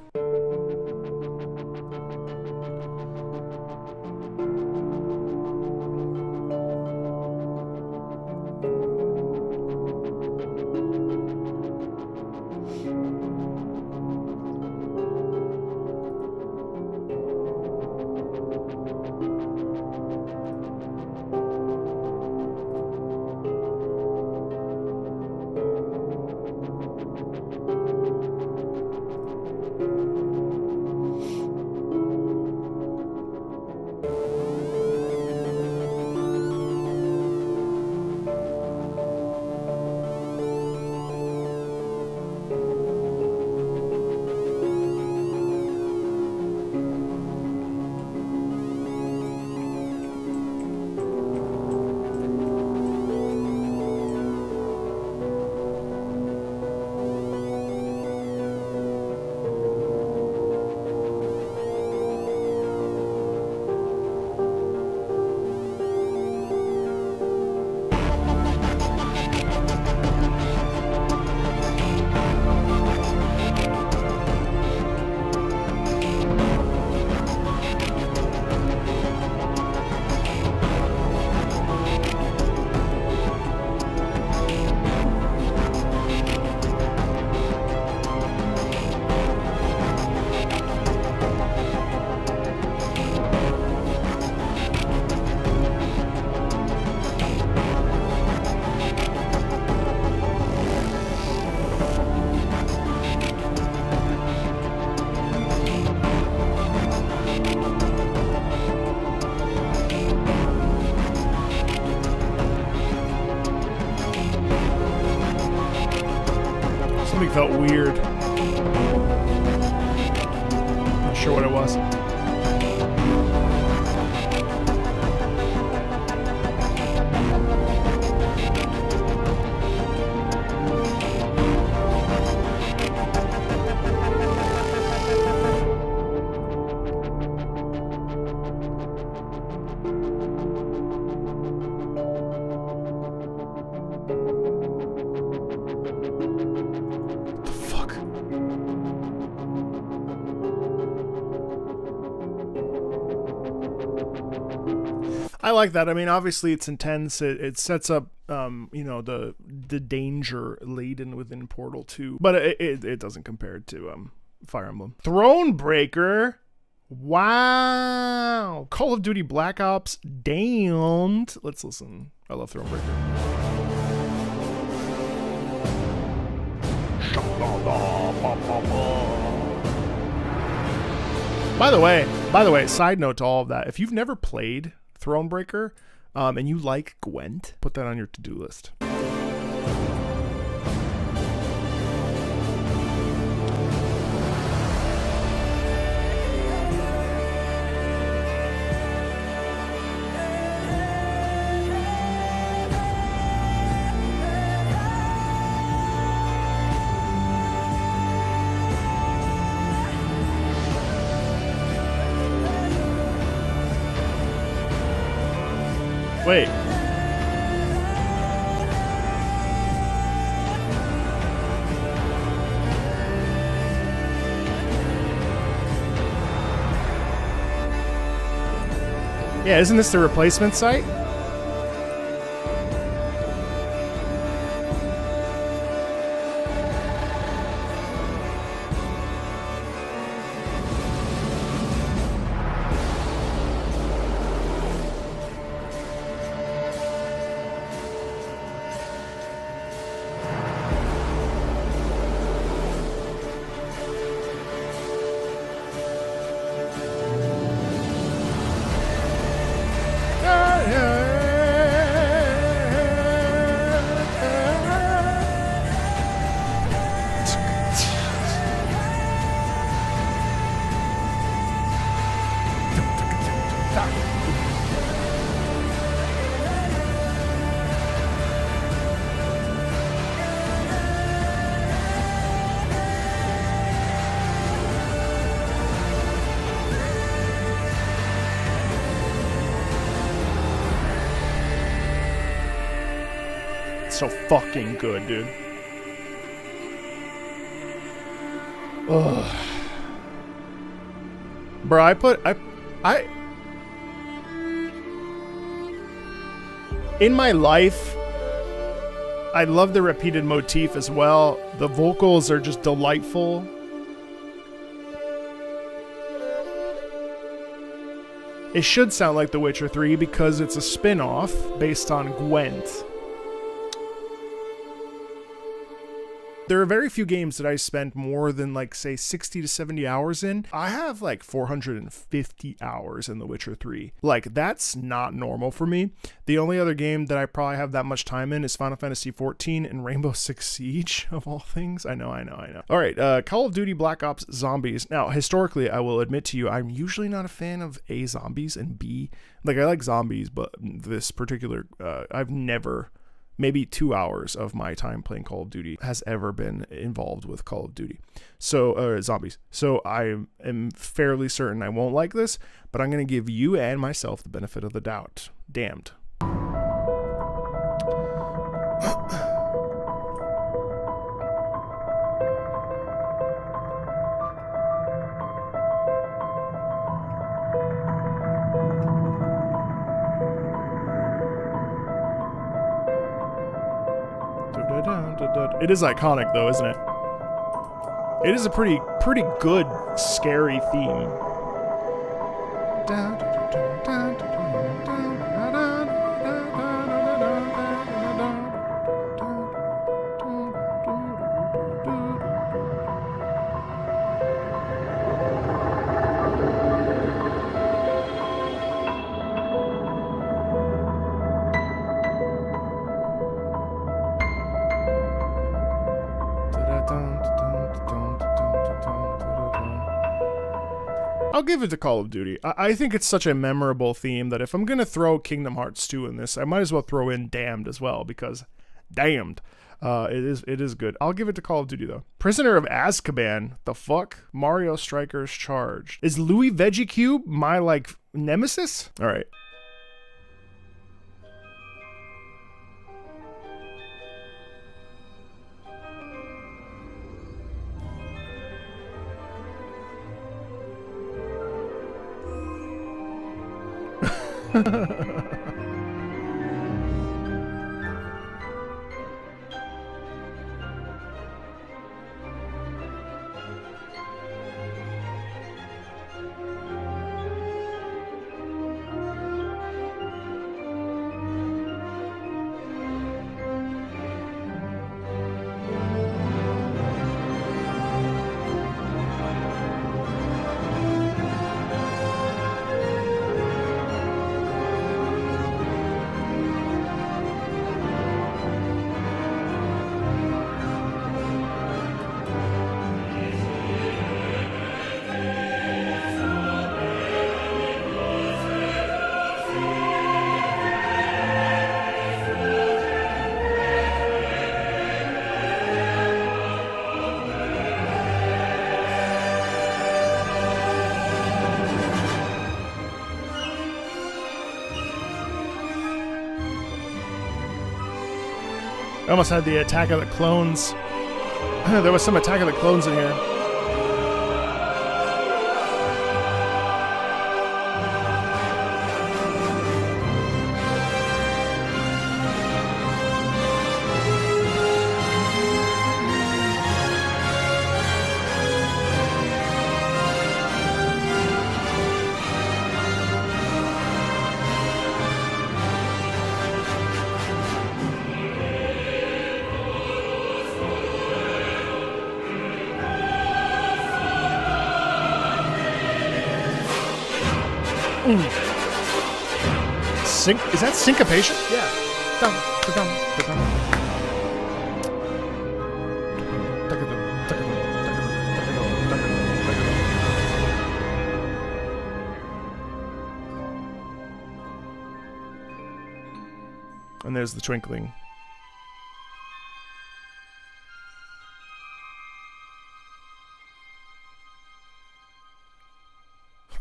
Something felt weird. Not sure what it was. I like that. I mean, obviously it's intense. It sets up, you know, the danger laden within Portal 2, but it doesn't compare to Fire Emblem. Thronebreaker. Wow. Call of Duty Black Ops Damned. Let's listen. I love Thronebreaker. By the way, side note to all of that, if you've never played Thronebreaker, and you like Gwent, put that on your to-do list. Wait. Yeah, isn't this the replacement site? It's so fucking good, dude. Ugh. Bro, I in my life, I love the repeated motif as well. The vocals are just delightful. It should sound like The Witcher 3 because it's a spin-off based on Gwent. There are very few games that I spent more than, like, say, 60 to 70 hours in. I have, like, 450 hours in The Witcher 3. Like, that's not normal for me. The only other game that I probably have that much time in is Final Fantasy XIV and Rainbow Six Siege, of all things. I know. All right, Call of Duty Black Ops Zombies. Now, historically, I will admit to you, I'm usually not a fan of A, zombies, and B, like, I like zombies, but this particular, I've never... Maybe 2 hours of my time playing Call of Duty has ever been involved with Call of Duty. So, zombies. So I am fairly certain I won't like this, but I'm going to give you and myself the benefit of the doubt. Damned. It is iconic though, isn't it? It is a pretty good scary theme. I'll give it to Call of Duty. I think it's such a memorable theme that if I'm going to throw Kingdom Hearts 2 in this, I might as well throw in Damned as well, because Damned. It is good. I'll give it to Call of Duty, though. Prisoner of Azkaban. The fuck? Mario Strikers Charged. Is Louis Veggie Cube my, like, nemesis? All right. I almost had the Attack of the Clones. There was some Attack of the Clones in here. Is that syncopation? Yeah. And there's the twinkling.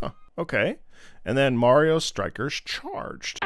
Huh, okay. And then Mario Strikers Charged.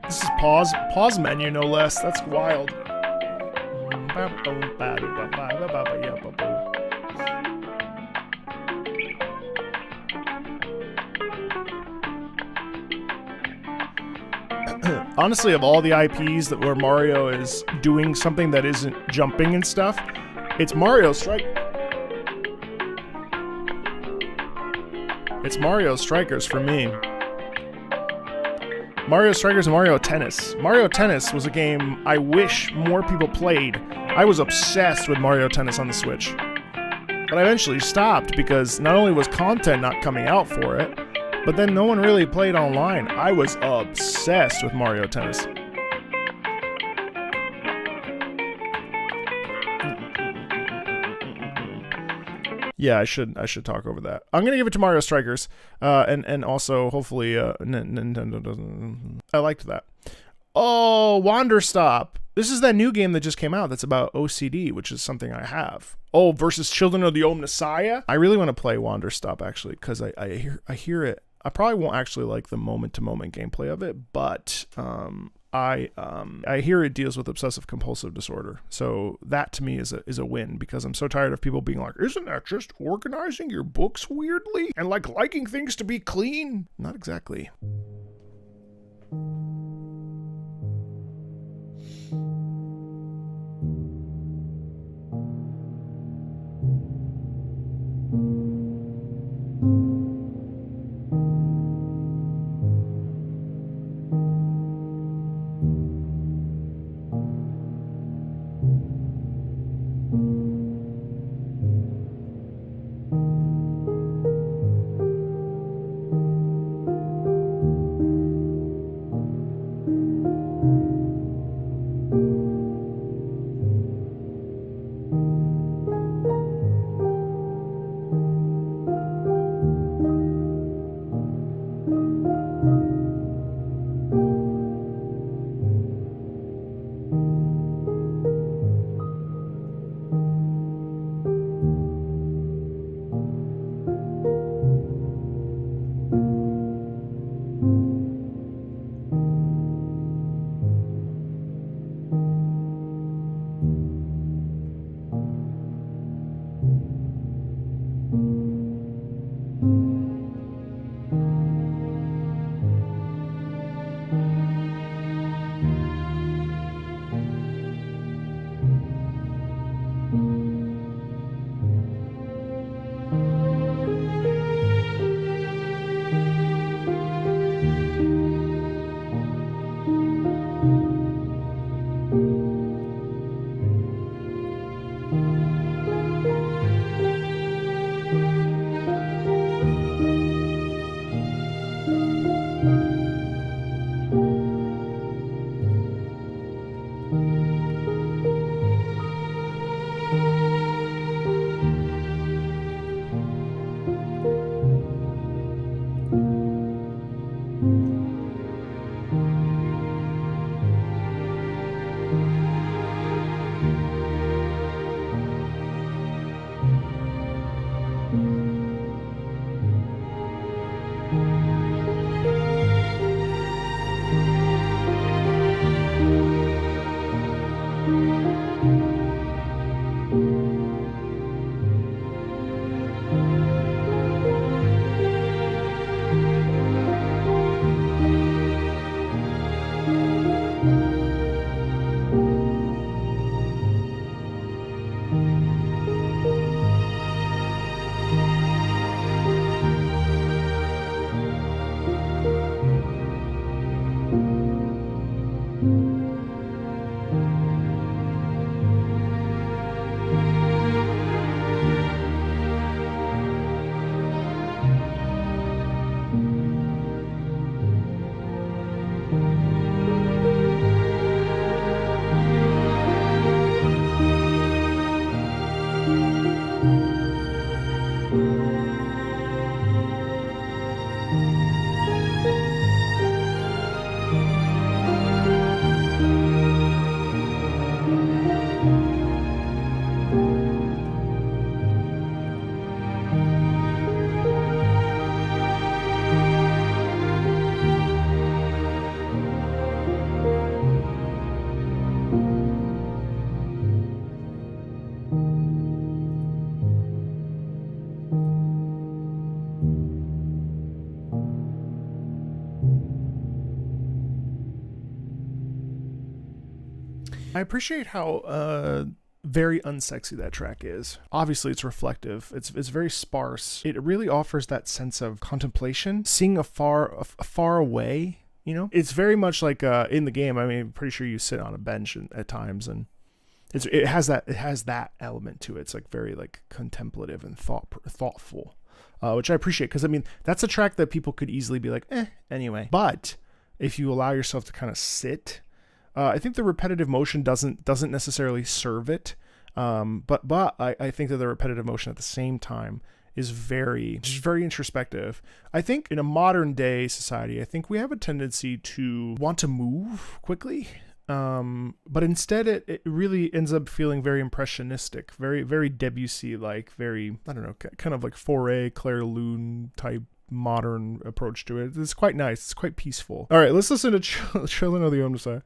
This is pause menu, no less. That's wild. Honestly, of all the IPs that where Mario is doing something that isn't jumping and stuff, it's Mario Strike. It's Mario Strikers for me. Mario Strikers and Mario Tennis. Mario Tennis was a game I wish more people played. I was obsessed with Mario Tennis on the Switch. But I eventually stopped because not only was content not coming out for it, but then no one really played online. I was obsessed with Mario Tennis. Yeah, I should talk over that. I'm gonna give it to Mario Strikers, and also hopefully Nintendo doesn't. I liked that. Oh, Wander Stop. This is that new game that just came out. That's about OCD, which is something I have. Oh, versus Children of the Old Messiah. I really want to play Wander Stop actually, because I hear it. I probably won't actually like the moment-to-moment gameplay of it, but I hear it deals with obsessive compulsive disorder. So that to me is a win, because I'm so tired of people being like, isn't that just organizing your books weirdly and like liking things to be clean? Not exactly. I appreciate how very unsexy that track is. Obviously, it's reflective. It's very sparse. It really offers that sense of contemplation, seeing a far away. You know, it's very much like in the game. I mean, I'm pretty sure you sit on a bench at times, and it has that element to it. It's like very like contemplative and thoughtful, which I appreciate, because I mean that's a track that people could easily be like, anyway. But if you allow yourself to kind of sit. I think the repetitive motion doesn't necessarily serve it, but I think that the repetitive motion at the same time is very introspective. I think in a modern day society, I think we have a tendency to want to move quickly, but instead it really ends up feeling very impressionistic, very Debussy-like, very, I don't know, kind of like Fauré, Claire Lune type modern approach to it. It's quite nice. It's quite peaceful. All right, let's listen to Children of the Omnissiah.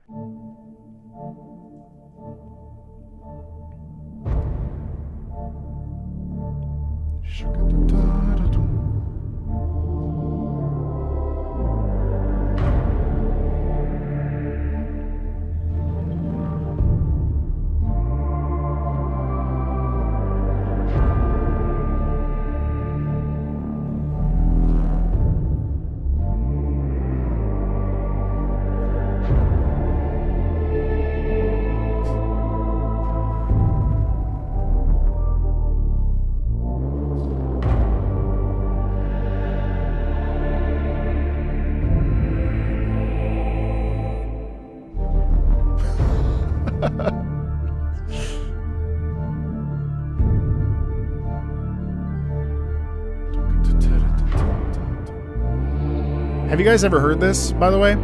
Have you guys ever heard this, by the way?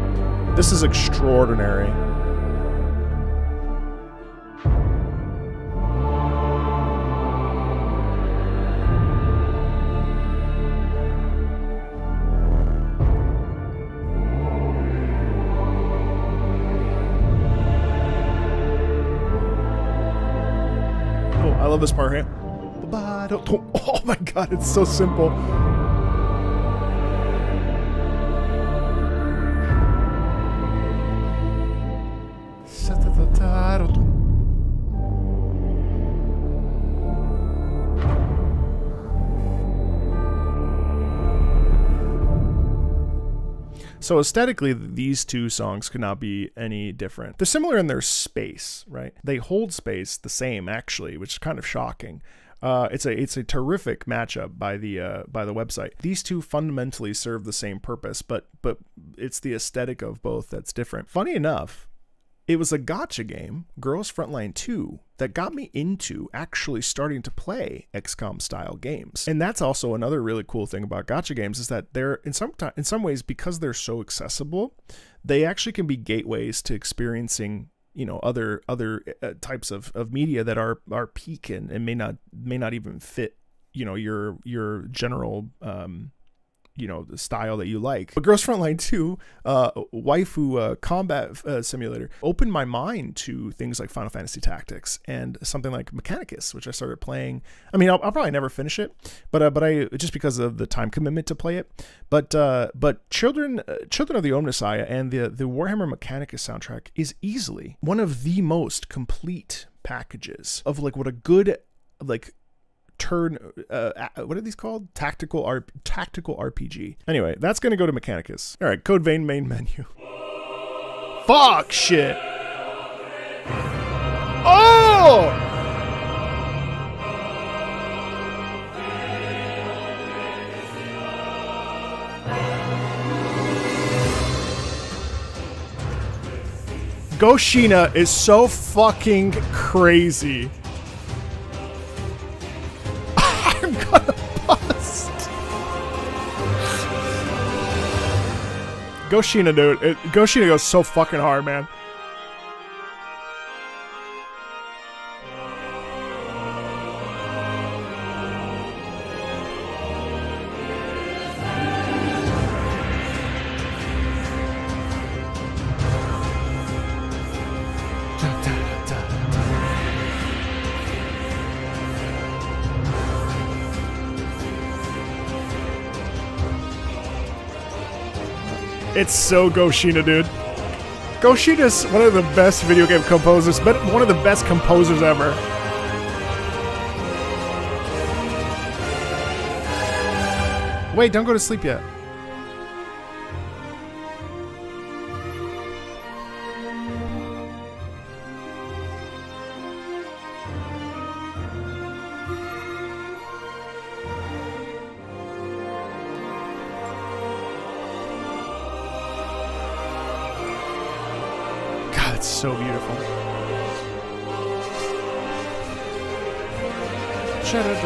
This is extraordinary. Oh, I love this part here. Oh my god, it's so simple. So aesthetically, these two songs could not be any different. They're similar in their space, right? They hold space the same, actually, which is kind of shocking. It's a terrific matchup by the website. These two fundamentally serve the same purpose, but it's the aesthetic of both that's different. Funny enough, it was a gacha game, Girls Frontline 2, that got me into actually starting to play XCOM style games. And that's also another really cool thing about gacha games, is that they're in some ways, because they're so accessible, they actually can be gateways to experiencing, you know, other types of media that are peak and may not even fit, you know, your general you know, the style that you like. But Girls Frontline 2, waifu combat simulator, opened my mind to things like Final Fantasy Tactics and something like Mechanicus, which I started playing. I mean, I'll probably never finish it, but I just because of the time commitment to play it. But Children of the Omnissiah and the Warhammer Mechanicus soundtrack is easily one of the most complete packages of like what a good like turn what are these called, tactical RPG. Anyway, that's gonna go to Mechanicus. All right, Code Vein main menu. Fuck shit. Oh, Goshina is so fucking crazy. I'm gonna bust. Goshina, dude. Goshina goes so fucking hard, man. It's so Goshina, dude. Goshina's one of the best video game composers, but one of the best composers ever. Wait, don't go to sleep yet. God, it's so beautiful. Shut up.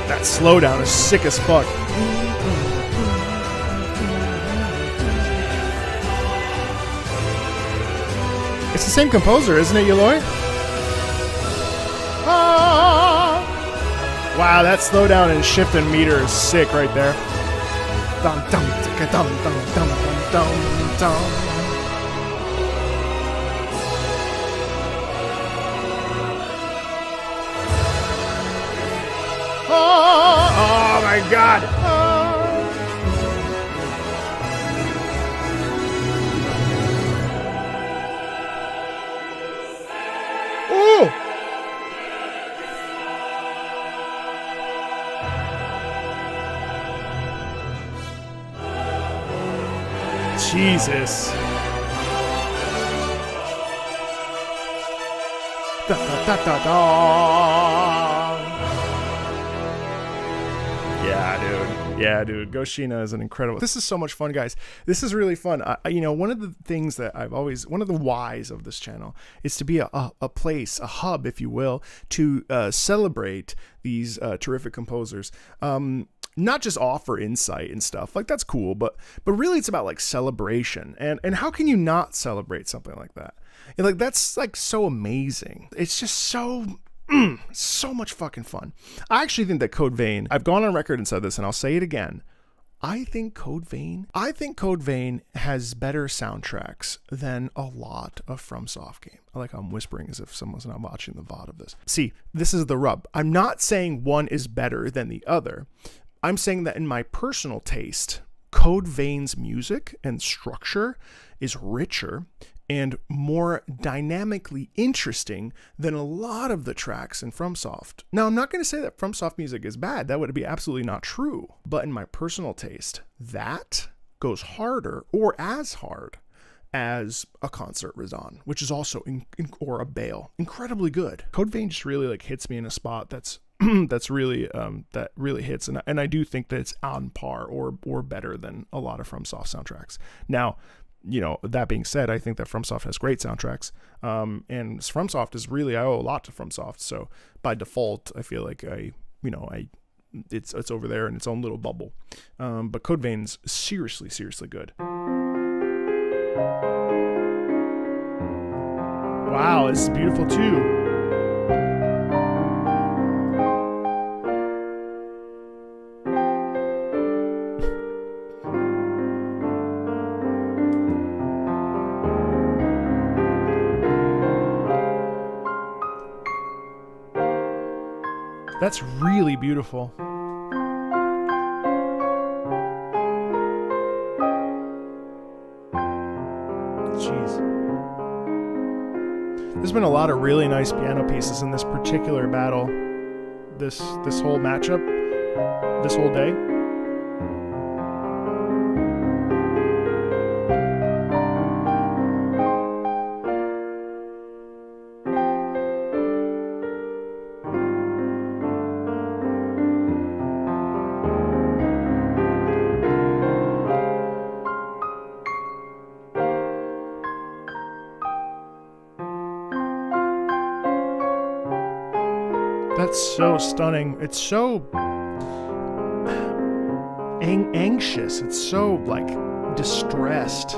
That slowdown is sick as fuck. It's the same composer, isn't it, Eloy? Ah! Wow, that slowdown and shift and meter is sick right there. Dum dum ticka dum dum dum dum dum dum. Oh my God! Oh! Jesus! Da da da da da! Yeah, dude. Goshina is an incredible. This is so much fun, guys. This is really fun. You know, one of the things that one of the whys of this channel is to be a place, a hub, if you will, to celebrate these terrific composers. Not just offer insight and stuff like that's cool, but really it's about like celebration and how can you not celebrate something like that? And, like that's like so amazing. It's just so. So much fucking fun. I actually think that Code Vein, I've gone on record and said this and I'll say it again. I think Code Vein has better soundtracks than a lot of FromSoft games. Like I'm whispering as if someone's not watching the VOD of this. See, this is the rub. I'm not saying one is better than the other. I'm saying that in my personal taste, Code Vein's music and structure is richer and more dynamically interesting than a lot of the tracks in FromSoft. Now, I'm not going to say that FromSoft music is bad. That would be absolutely not true. But in my personal taste, that goes harder or as hard as a Concert Razan, which is also, or a Bale, incredibly good. Code Vein just really like hits me in a spot that's really that really hits, and I do think that it's on par or better than a lot of FromSoft soundtracks. Now, you know, that being said, I think that FromSoft has great soundtracks, and FromSoft is really, I owe a lot to FromSoft, so by default, I feel like it's over there in its own little bubble. But Code Vein's seriously good. Wow, this is beautiful too. That's really beautiful. Jeez. There's been a lot of really nice piano pieces in this particular battle. This whole matchup, this whole day. That's so stunning. It's so anxious. It's so, like, distressed.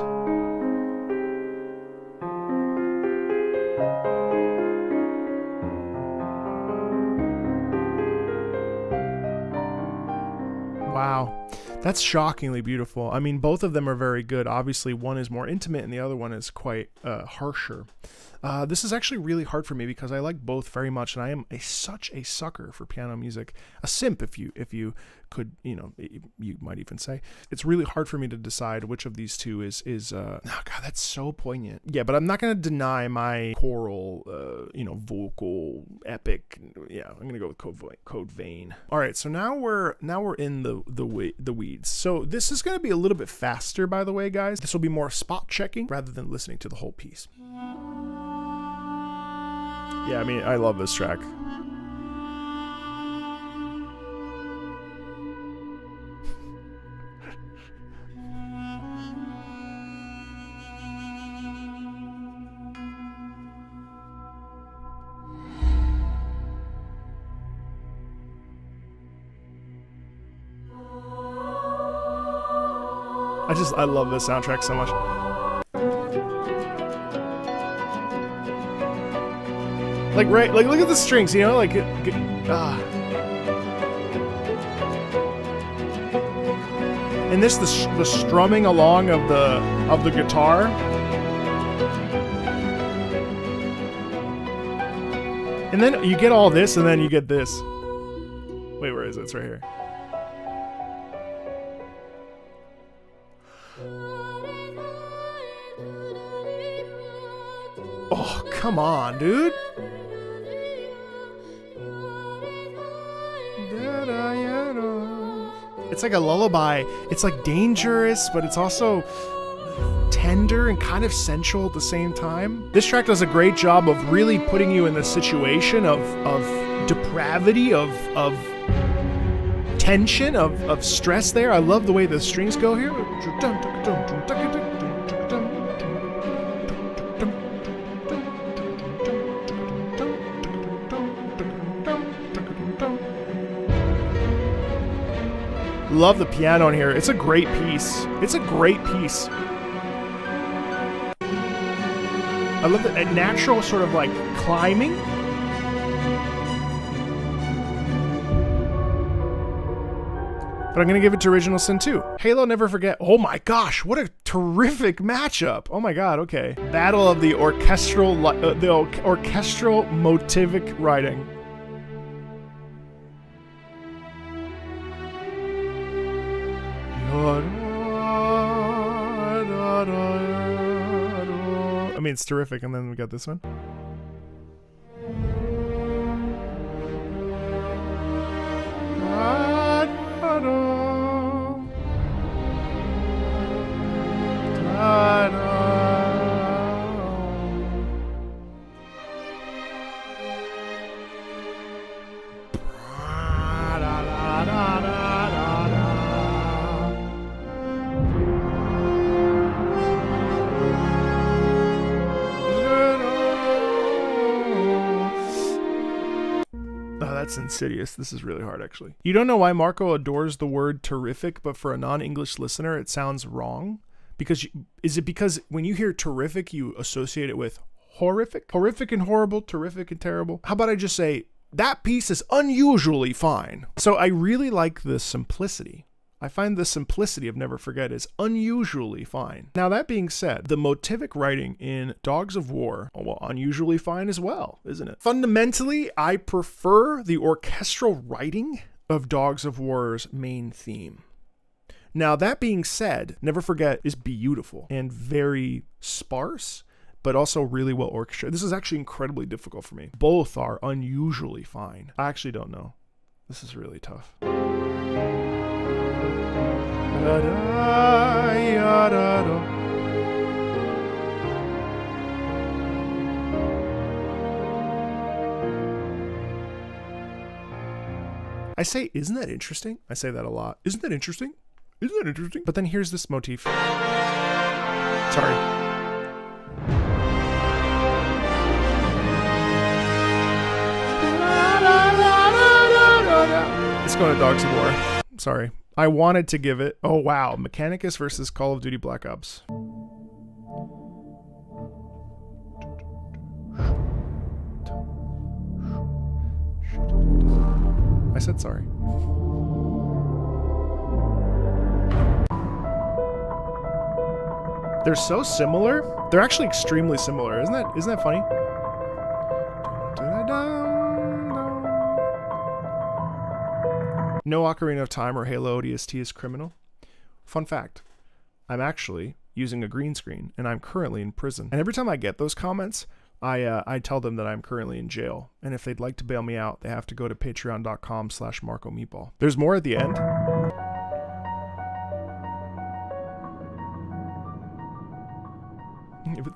Wow. That's shockingly beautiful. I mean, both of them are very good. Obviously, one is more intimate and the other one is quite harsher. This is actually really hard for me because I like both very much, and I am such a sucker for piano music. A simp, if you could, you might even say. It's really hard for me to decide which of these two is oh God, that's so poignant. Yeah, but I'm not going to deny my choral, vocal epic. Yeah, I'm going to go with Code Vein. All right, so now we're in the weeds. So this is going to be a little bit faster, by the way, guys. This will be more spot checking rather than listening to the whole piece. Yeah, I mean, I love this track. I love this soundtrack so much. Like, right, like, look at the strings, like, and this, the strumming along of the guitar. And then you get all this, and then you get this. Wait, where is it? It's right here. Oh, come on, dude. It's like a lullaby. It's like dangerous, but it's also tender and kind of sensual at the same time. This track does a great job of really putting you in the situation of depravity, of tension, of stress there. I love the way the strings go here. Love the piano in here. It's a great piece. It's a great piece. I love the natural sort of like climbing. But I'm going to give it to Original Sin 2. Halo Never Forget. Oh my gosh, what a terrific matchup. Oh my god, okay. Battle of the orchestral motivic writing. I mean, it's terrific. And then we got this one. That's insidious. This is really hard, actually. You don't know why Marco adores the word terrific, but for a non-English listener, it sounds wrong? Is it because when you hear terrific, you associate it with horrific? Horrific and horrible, terrific and terrible? How about I just say, that piece is unusually fine. So I really like the simplicity. I find the simplicity of Never Forget is unusually fine. Now, that being said, the motivic writing in Dogs of War, well, unusually fine as well, isn't it? Fundamentally, I prefer the orchestral writing of Dogs of War's main theme. Now, that being said, Never Forget is beautiful and very sparse, but also really well orchestrated. This is actually incredibly difficult for me. Both are unusually fine. I actually don't know. This is really tough. I say, isn't that interesting? I say that a lot. Isn't that interesting? Isn't that interesting? But then here's this motif. Sorry. La, la, la. just going to Dogs of War. Sorry. I wanted to give it... Oh, wow. Mechanicus versus Call of Duty Black Ops. I said sorry. They're so similar. They're actually extremely similar. Isn't that funny? No Ocarina of Time or Halo ODST is criminal. Fun fact, I'm actually using a green screen and I'm currently in prison. And every time I get those comments, I tell them that I'm currently in jail. And if they'd like to bail me out, they have to go to patreon.com/MarcoMeatball. There's more at the end.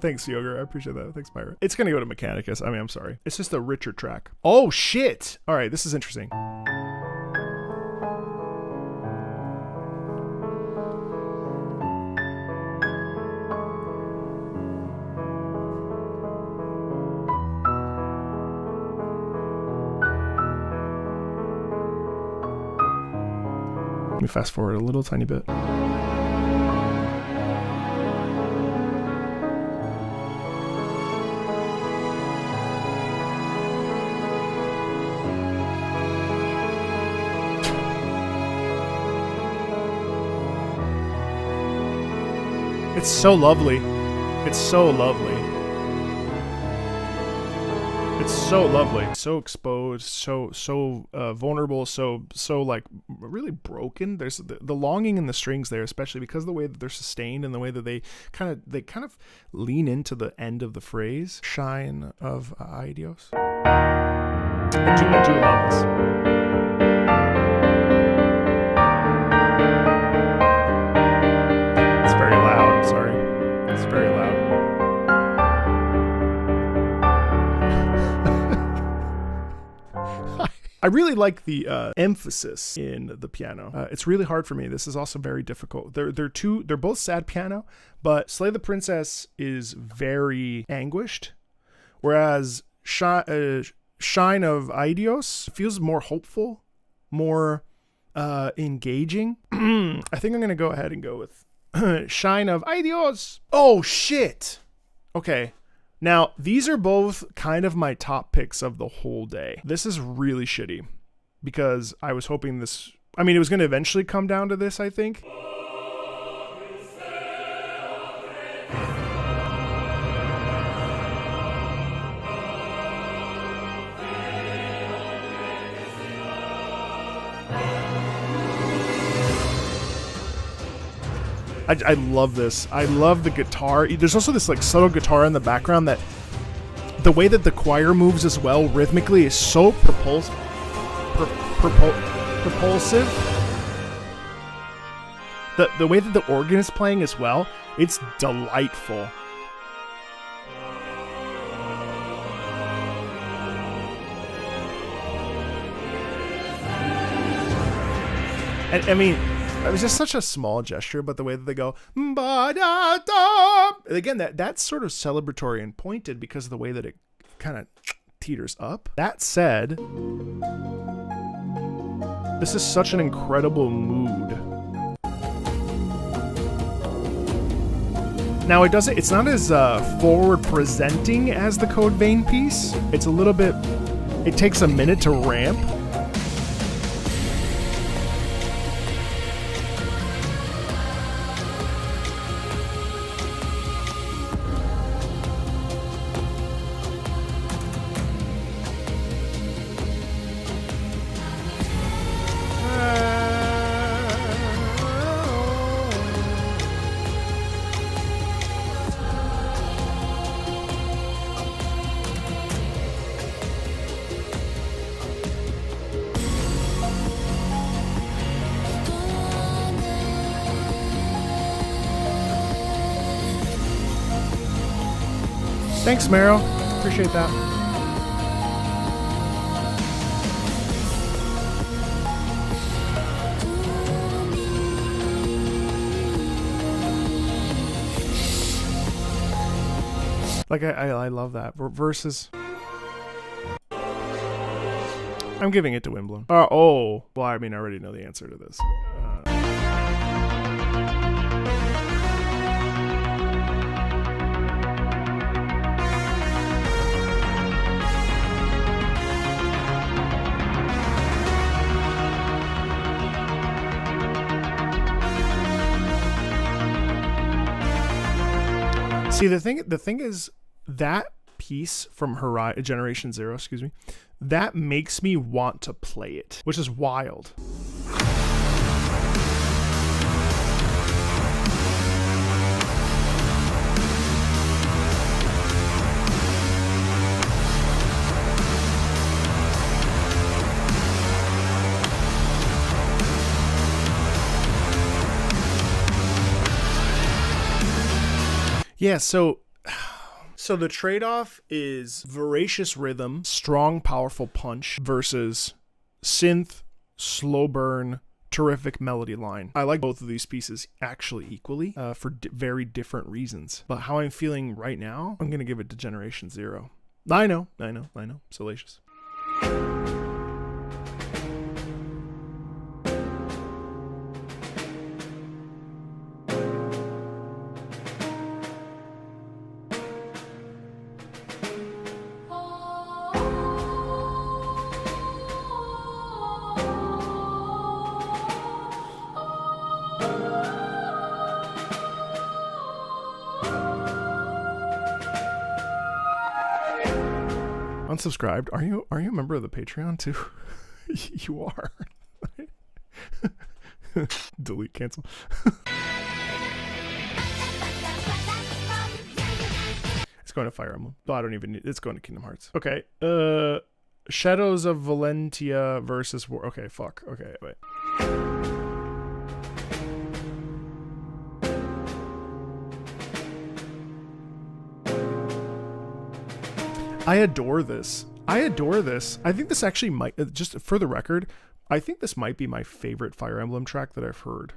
Thanks, Yoger. I appreciate that. Thanks, Pirate. It's going to go to Mechanicus. I mean, I'm sorry. It's just a richer track. Oh, shit. All right, this is interesting. Let me fast forward a little tiny bit. It's so lovely. It's so lovely. It's so lovely. So exposed, so vulnerable, so like really broken. There's the longing in the strings there, especially because of the way that they're sustained and the way that they kind of lean into the end of the phrase. Shine of Ideos. I do love this. It's very loud, sorry. It's very loud. I really like the emphasis in the piano. It's really hard for me. This is also very difficult. They're both sad piano, but Slay the Princess is very anguished, whereas Shine of Ideos feels more hopeful, more engaging. I think I'm gonna go ahead and go with Shine of Ideos. Oh shit. Okay. Now, these are both kind of my top picks of the whole day. This is really shitty because I was hoping this... I mean, it was going to eventually come down to this, I think. I love this. I love the guitar. There's also this like subtle guitar in the background that the way that the choir moves as well rhythmically is so propulsive. The way that the organ is playing as well, it's delightful. And I mean, it was just such a small gesture, but the way that they go, again, that's sort of celebratory and pointed because of the way that it kind of teeters up. That said, this is such an incredible mood. Now it's not as forward presenting as the Code Vein piece. It's a little bit, it takes a minute to ramp. Thanks, Meryl. Appreciate that. Like, I love that. Versus... I'm giving it to Windblown. Oh, well, I mean, I already know the answer to this. See, the thing is that piece from Generation Zero, excuse me, that makes me want to play it, which is wild. Yeah, so the trade-off is voracious rhythm, strong, powerful punch versus synth, slow burn, terrific melody line. I like both of these pieces actually equally for very different reasons. But how I'm feeling right now, I'm going to give it to Generation Zero. I know. Salacious. Unsubscribed. Are you a member of the Patreon too? You are. Delete, cancel. It's going to Fire Emblem. Oh, I don't even need. It's going to Kingdom Hearts. Okay. Shadows of Valentia versus War. Okay, fuck. Okay, wait. I adore this. I think this actually might, just for the record, I think this might be my favorite Fire Emblem track that I've heard.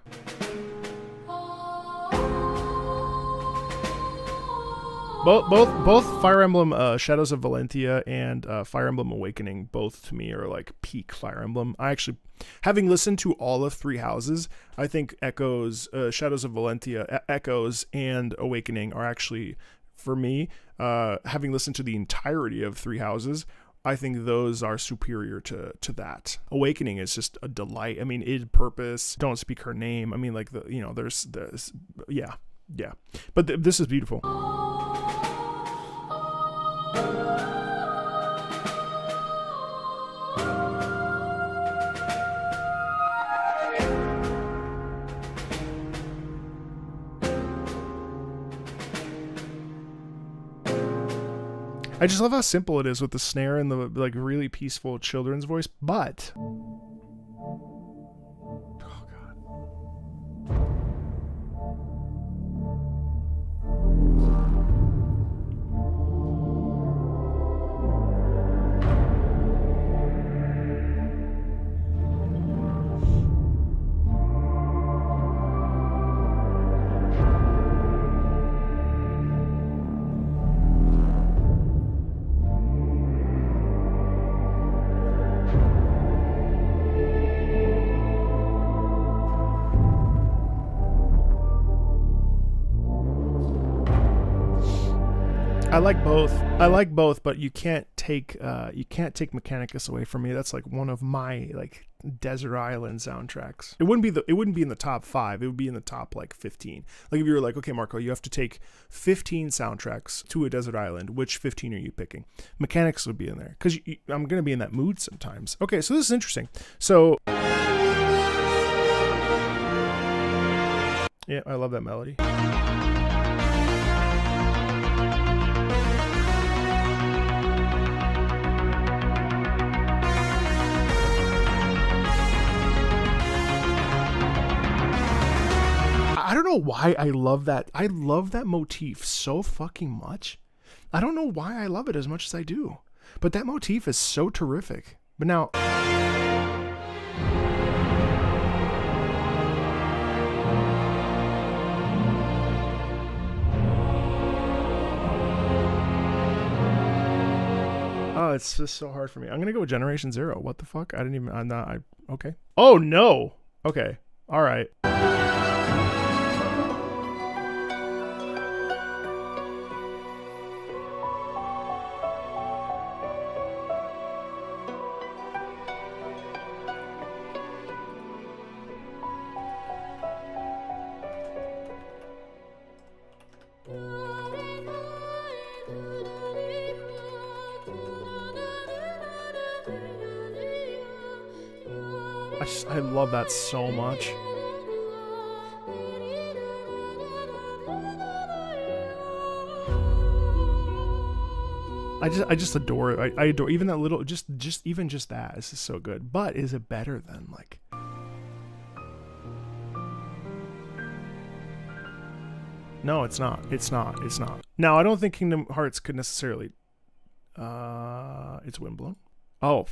Both Fire Emblem Shadows of Valentia and Fire Emblem Awakening, both to me are like peak Fire Emblem. I actually, having listened to all of Three Houses, I think Echoes, Shadows of Valentia, Echoes, and Awakening are actually, for me, having listened to the entirety of Three Houses, I think those are superior to that. Awakening is just a delight. I mean, id purpose, don't speak her name. I mean, like there's yeah. But this is beautiful. I just love how simple it is with the snare and the like really peaceful children's voice, but oh god. I like both, but you can't take Mechanicus away from me. That's like one of my like Desert Island soundtracks. It wouldn't be in the top 5. It would be in the top like 15. Like if you were like, okay, Marco, you have to take 15 soundtracks to a desert island. Which 15 are you picking? Mechanicus would be in there because I'm gonna be in that mood sometimes. Okay, so this is interesting. So yeah, I love that melody. I don't know why I love that. I love that motif so fucking much. I don't know why I love it as much as I do. But that motif is so terrific. But now it's just so hard for me. I'm gonna go with Generation Zero. What the fuck? I didn't even. I'm not. Okay. Oh no. Okay. All right. I love that so much. I just adore it. I adore even that little just that. This is so good. But is it better than like? No, it's not. It's not. It's not. Now I don't think Kingdom Hearts could necessarily. It's Windblown. Oh.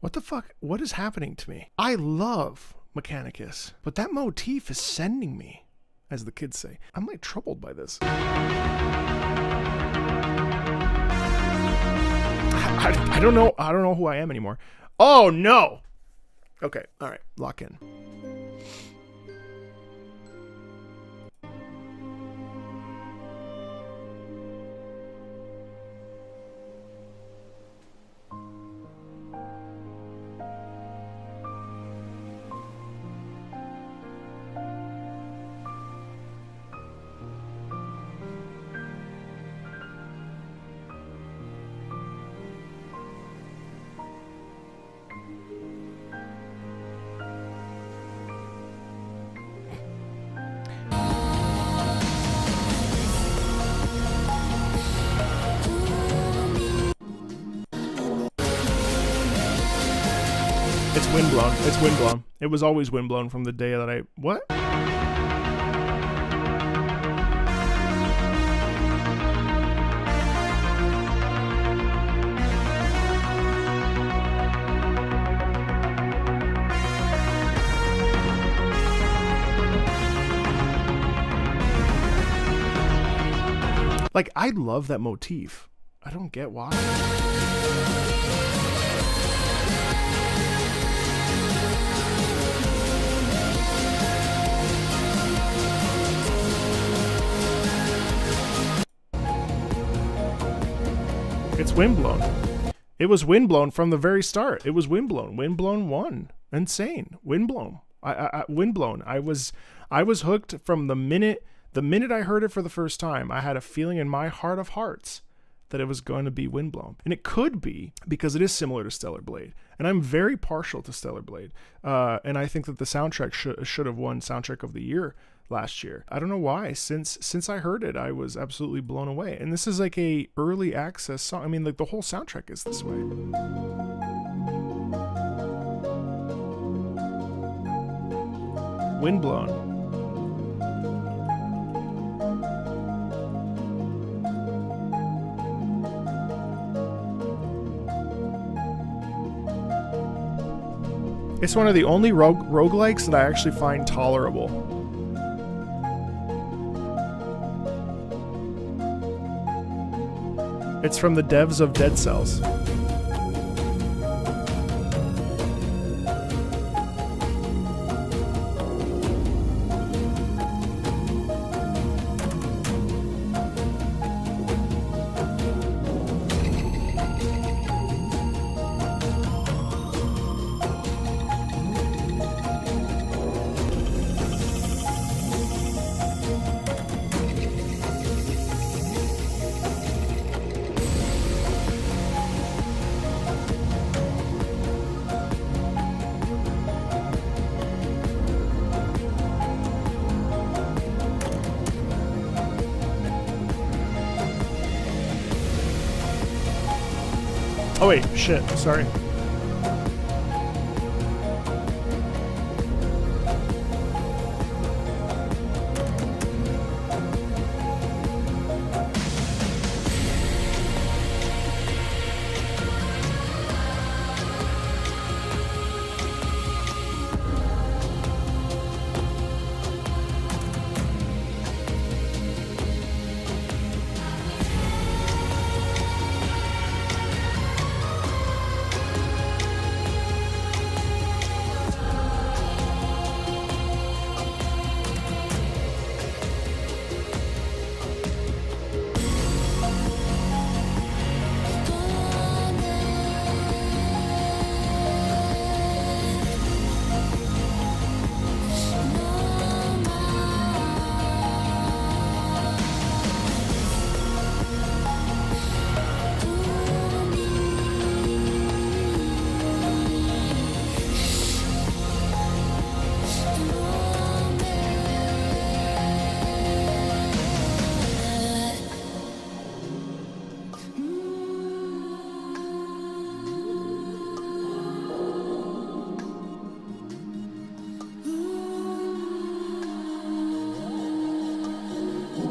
What the fuck? What is happening to me? I love Mechanicus, but that motif is sending me, as the kids say. I'm like troubled by this. I don't know. I don't know who I am anymore. Oh no. Okay. All right. Lock in. It's Windblown. It's Windblown. It was always Windblown from the day that I... What? Like, I love that motif. I don't get why. It's Windblown. It was Windblown from the very start. It was Windblown. Windblown 1. Insane. Windblown. Windblown. I was hooked from the minute I heard it for the first time. I had a feeling in my heart of hearts that it was going to be Windblown. And it could be because it is similar to Stellar Blade. And I'm very partial to Stellar Blade. And I think that the soundtrack should have won Soundtrack of the Year last year. I don't know why. Since I heard it, I was absolutely blown away. And this is like a early access song. I mean, like the whole soundtrack is this way. Windblown. It's one of the only roguelikes that I actually find tolerable. It's from the devs of Dead Cells. Oh wait, shit, sorry.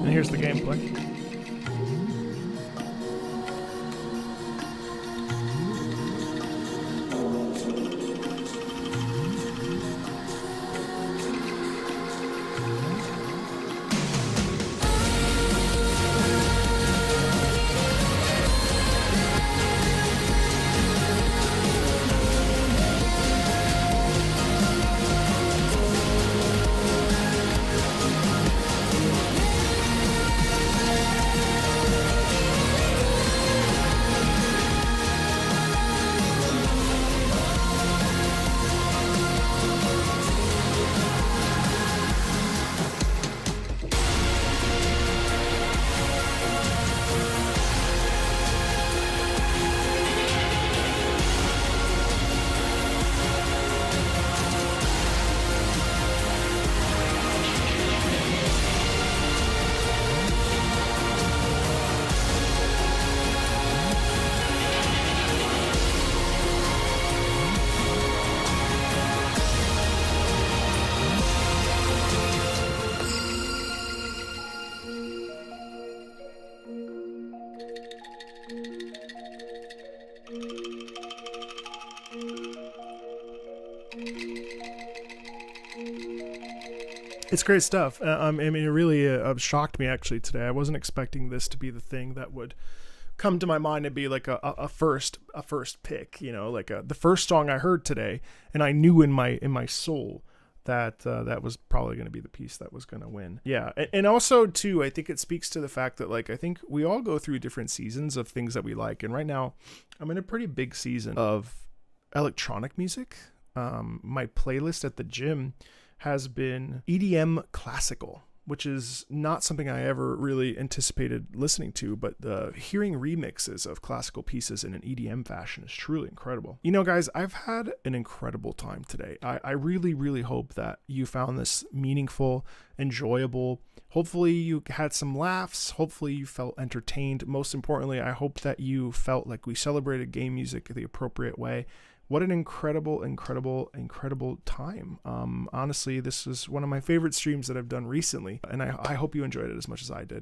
And here's the gameplay. It's great stuff. I mean, it really shocked me actually today. I wasn't expecting this to be the thing that would come to my mind and be like a first pick. You know, like the first song I heard today, and I knew in my soul that that was probably going to be the piece that was going to win. Yeah, and also too, I think it speaks to the fact that like I think we all go through different seasons of things that we like, and right now I'm in a pretty big season of electronic music. My playlist at the gym has been EDM classical, which is not something I ever really anticipated listening to, but hearing remixes of classical pieces in an EDM fashion is truly incredible. You know, guys, I've had an incredible time today. I really, really hope that you found this meaningful, enjoyable. Hopefully you had some laughs. Hopefully you felt entertained. Most importantly, I hope that you felt like we celebrated game music the appropriate way. What an incredible, incredible, incredible time. Honestly, this is one of my favorite streams that I've done recently, and I hope you enjoyed it as much as I did.